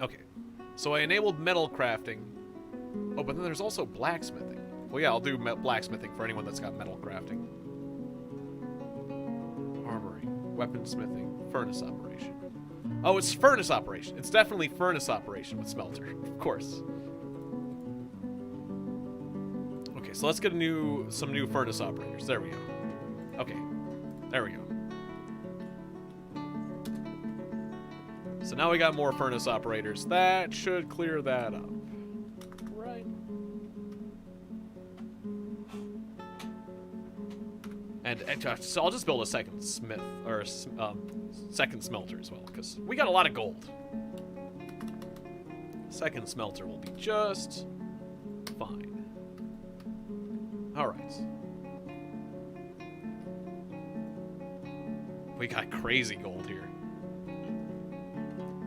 Okay, so I enabled metal crafting. Oh, but then there's also blacksmithing. Well, yeah, I'll do blacksmithing for anyone that's got metal crafting. Armory, weaponsmithing, furnace operation. Oh, it's furnace operation. It's definitely furnace operation with smelter, of course. Okay, so let's get some new furnace operators. There we go. Okay, there we go. So now we got more furnace operators. That should clear that up. Right. And so I'll just build a second smith, or second smelter as well, because we got a lot of gold. Second smelter will be just fine. All right. We got crazy gold here.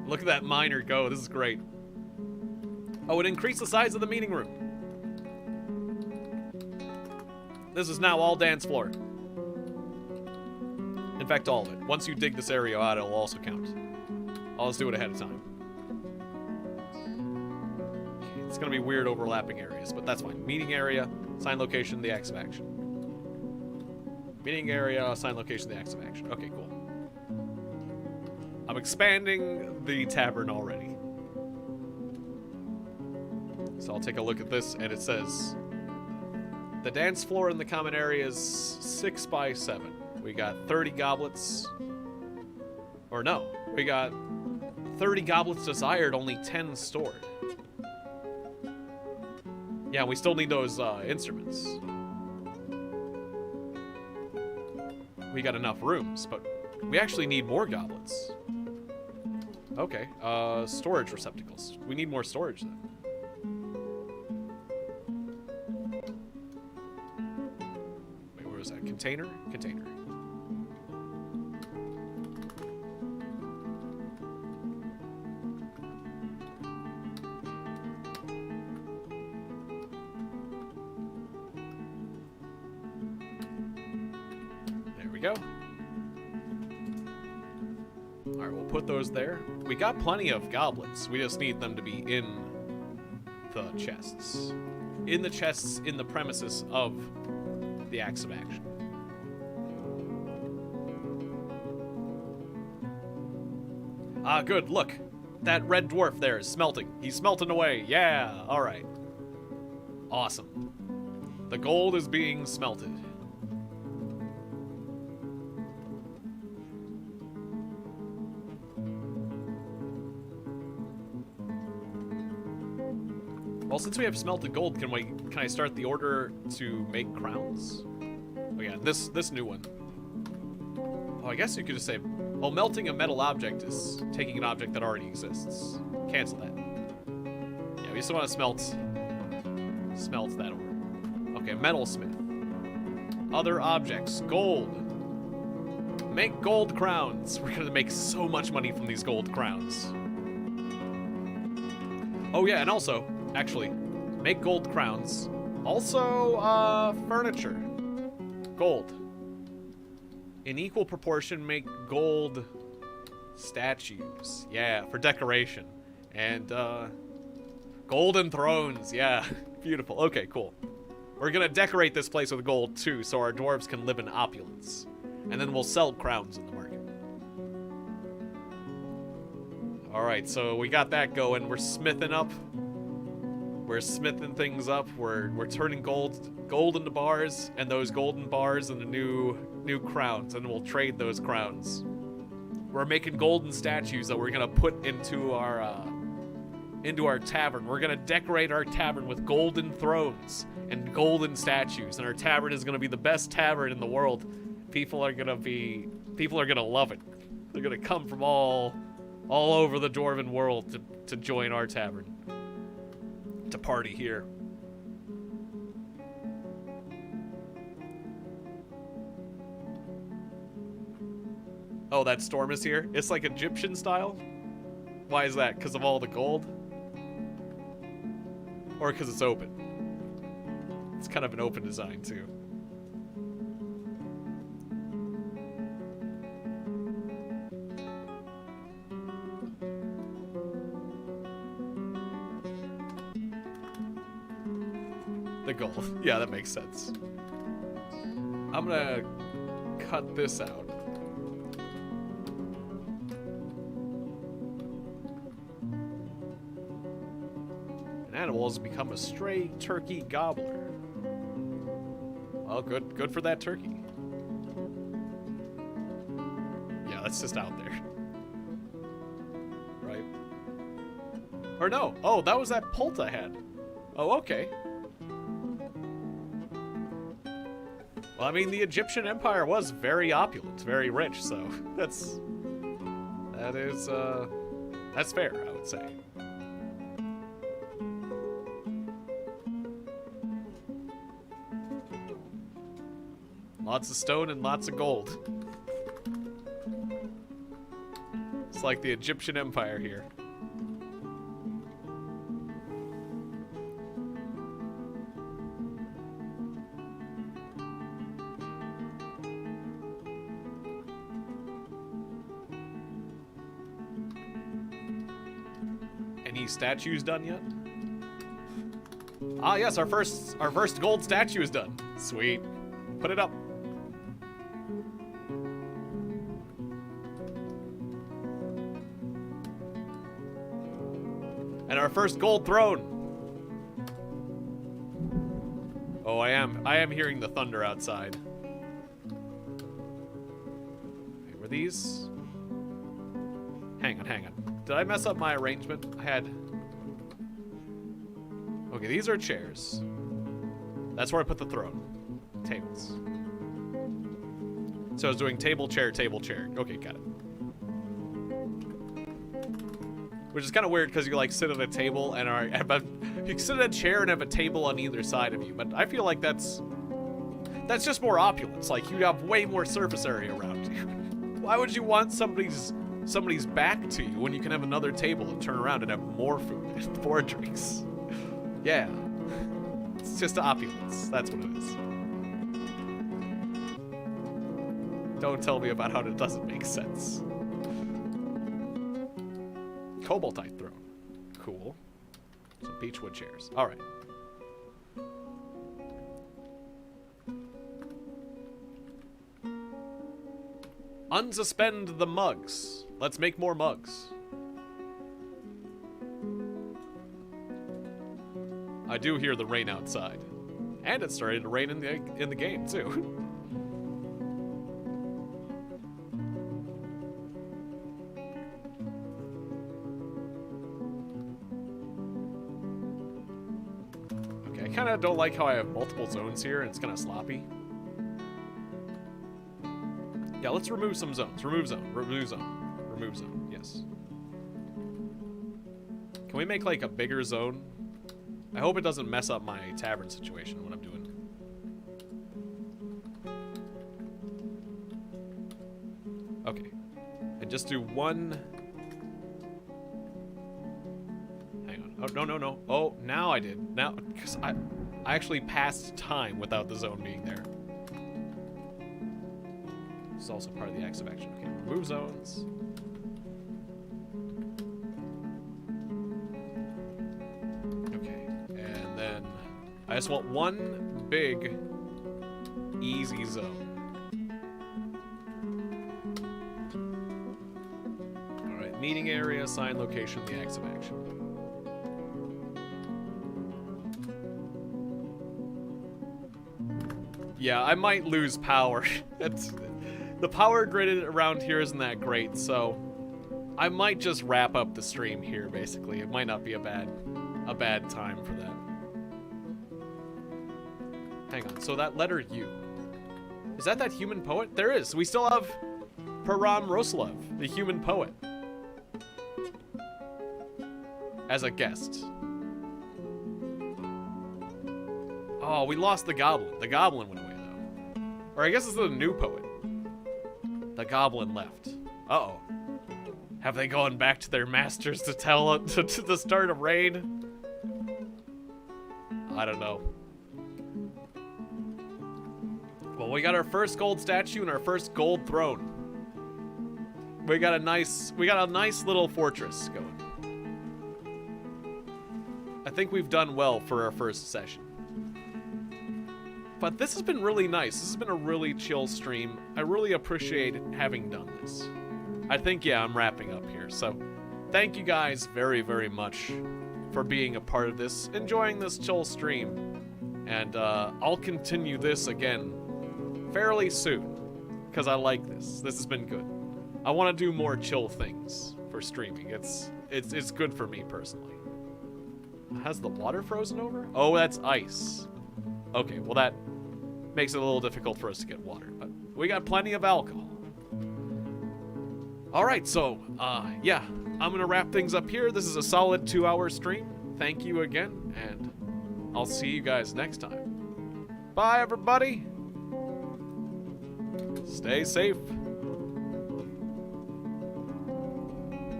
Look at that miner go. This is great. Oh, it increased the size of the meeting room. This is now all dance floor. In fact, all of it. Once you dig this area out, it'll also count. I'll just do it ahead of time. Okay, it's gonna be weird overlapping areas, but that's fine. Meeting area, sign location, the acts of action. Meeting area, sign location, the acts of action. Okay, cool. I'm expanding the tavern already. So I'll take a look at this, and it says the dance floor in the common area is 6 by 7. We got 30 goblets. Or no, we got 30 goblets desired, only 10 stored. Yeah, we still need those instruments. We got enough rooms, but we actually need more goblets. Okay, storage receptacles. We need more storage then. Wait, where was that? Container? Container. There we go. Alright, we'll put those there. We got plenty of goblets. We just need them to be in the chests. In the chests, in the premises of the acts of action. Ah, good. Look. That red dwarf there is smelting. He's smelting away. Yeah. Alright. Awesome. The gold is being smelted. Well, since we have smelted gold, can I start the order to make crowns? Oh yeah, this new one. Oh, I guess you could just say, well, melting a metal object is taking an object that already exists. Cancel that. Yeah, we just want to smelt that order. Okay, metalsmith. Other objects, gold. Make gold crowns. We're gonna make so much money from these gold crowns. Oh yeah, and also, actually, make gold crowns. Also, furniture. Gold. In equal proportion, make gold statues. Yeah, for decoration. And, golden thrones. Yeah, beautiful. Okay, cool. We're gonna decorate this place with gold, too, so our dwarves can live in opulence. And then we'll sell crowns in the market. Alright, so we got that going. We're smithing up. We're smithing things up. We're turning gold into bars, and those golden bars into new crowns, and we'll trade those crowns. We're making golden statues that we're gonna put into our tavern. We're gonna decorate our tavern with golden thrones and golden statues, and our tavern is gonna be the best tavern in the world. People are gonna love it. They're gonna come from all over the dwarven world to join our tavern. To party here. Oh, that storm is here? It's like Egyptian style? Why is that? Because of all the gold? Or because it's open? It's kind of an open design, too. The gold. Yeah, that makes sense. I'm gonna cut this out. An animal has become a stray turkey gobbler. Well, good for that turkey. Yeah, that's just out there. Right? Or no. Oh, that was that pult I had. Oh, okay. Well, I mean, the Egyptian Empire was very opulent, very rich, so that's fair, I would say. Lots of stone and lots of gold. It's like the Egyptian Empire here. Any statues done yet? Ah, yes, our first gold statue is done. Sweet. Put it up. And our first gold throne. Oh, I am hearing the thunder outside. Okay, were these? Hang on. Did I mess up my arrangement? I had... Okay, these are chairs. That's where I put the throne. Tables. So I was doing table, chair, table, chair. Okay, got it. Which is kind of weird because you like sit at a table and you sit at a chair and have a table on either side of you. But I feel like that's just more opulence. Like you have way more surface area around you. Why would you want somebody's back to you when you can have another table and turn around and have more food and more drinks? Yeah. It's just opulence. That's what it is. Don't tell me about how it doesn't make sense. Cobaltite throne. Cool. Some beechwood chairs. Alright. Unsuspend the mugs. Let's make more mugs. I do hear the rain outside. And it's starting to rain in the game, too. Okay, I kind of don't like how I have multiple zones here, and it's kind of sloppy. Yeah, let's remove some zones. Remove zone. Remove zone. Remove zone. Yes. Can we make, like, a bigger zone? I hope it doesn't mess up my tavern situation, what I'm doing. Okay. And just do one... Hang on. Oh, no. Oh, now I did. Now, because I actually passed time without the zone being there. This is also part of the active action. Okay, remove zones. I just want one big, easy zone. Alright, meeting area, assign location, the acts of action. Yeah, I might lose power. The power grid around here isn't that great, so I might just wrap up the stream here, basically. It might not be a bad time for that. Hang on, so that letter U. Is that human poet? There is. We still have Param Roslav, the human poet, as a guest. Oh, we lost the goblin. The goblin went away, though. Or I guess it's the new poet. The goblin left. Uh-oh. Have they gone back to their masters to tell to start a raid? I don't know. Well, we got our first gold statue and our first gold throne. We got a nice little fortress going. I think we've done well for our first session. But this has been really nice. This has been a really chill stream. I really appreciate having done this. I think, yeah, I'm wrapping up here. So, thank you guys very, very much for being a part of this, enjoying this chill stream. And I'll continue this again fairly soon, because I like this. This has been good. I want to do more chill things for streaming. It's good for me personally. Has the water frozen over? Oh, that's ice. Okay, well that makes it a little difficult for us to get water, but we got plenty of alcohol. Alright, so, yeah, I'm gonna wrap things up here. This is a solid 2-hour stream. Thank you again, and I'll see you guys next time. Bye, everybody! Stay safe.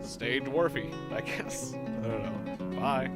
stay dwarfy, I guess. I don't know. Bye.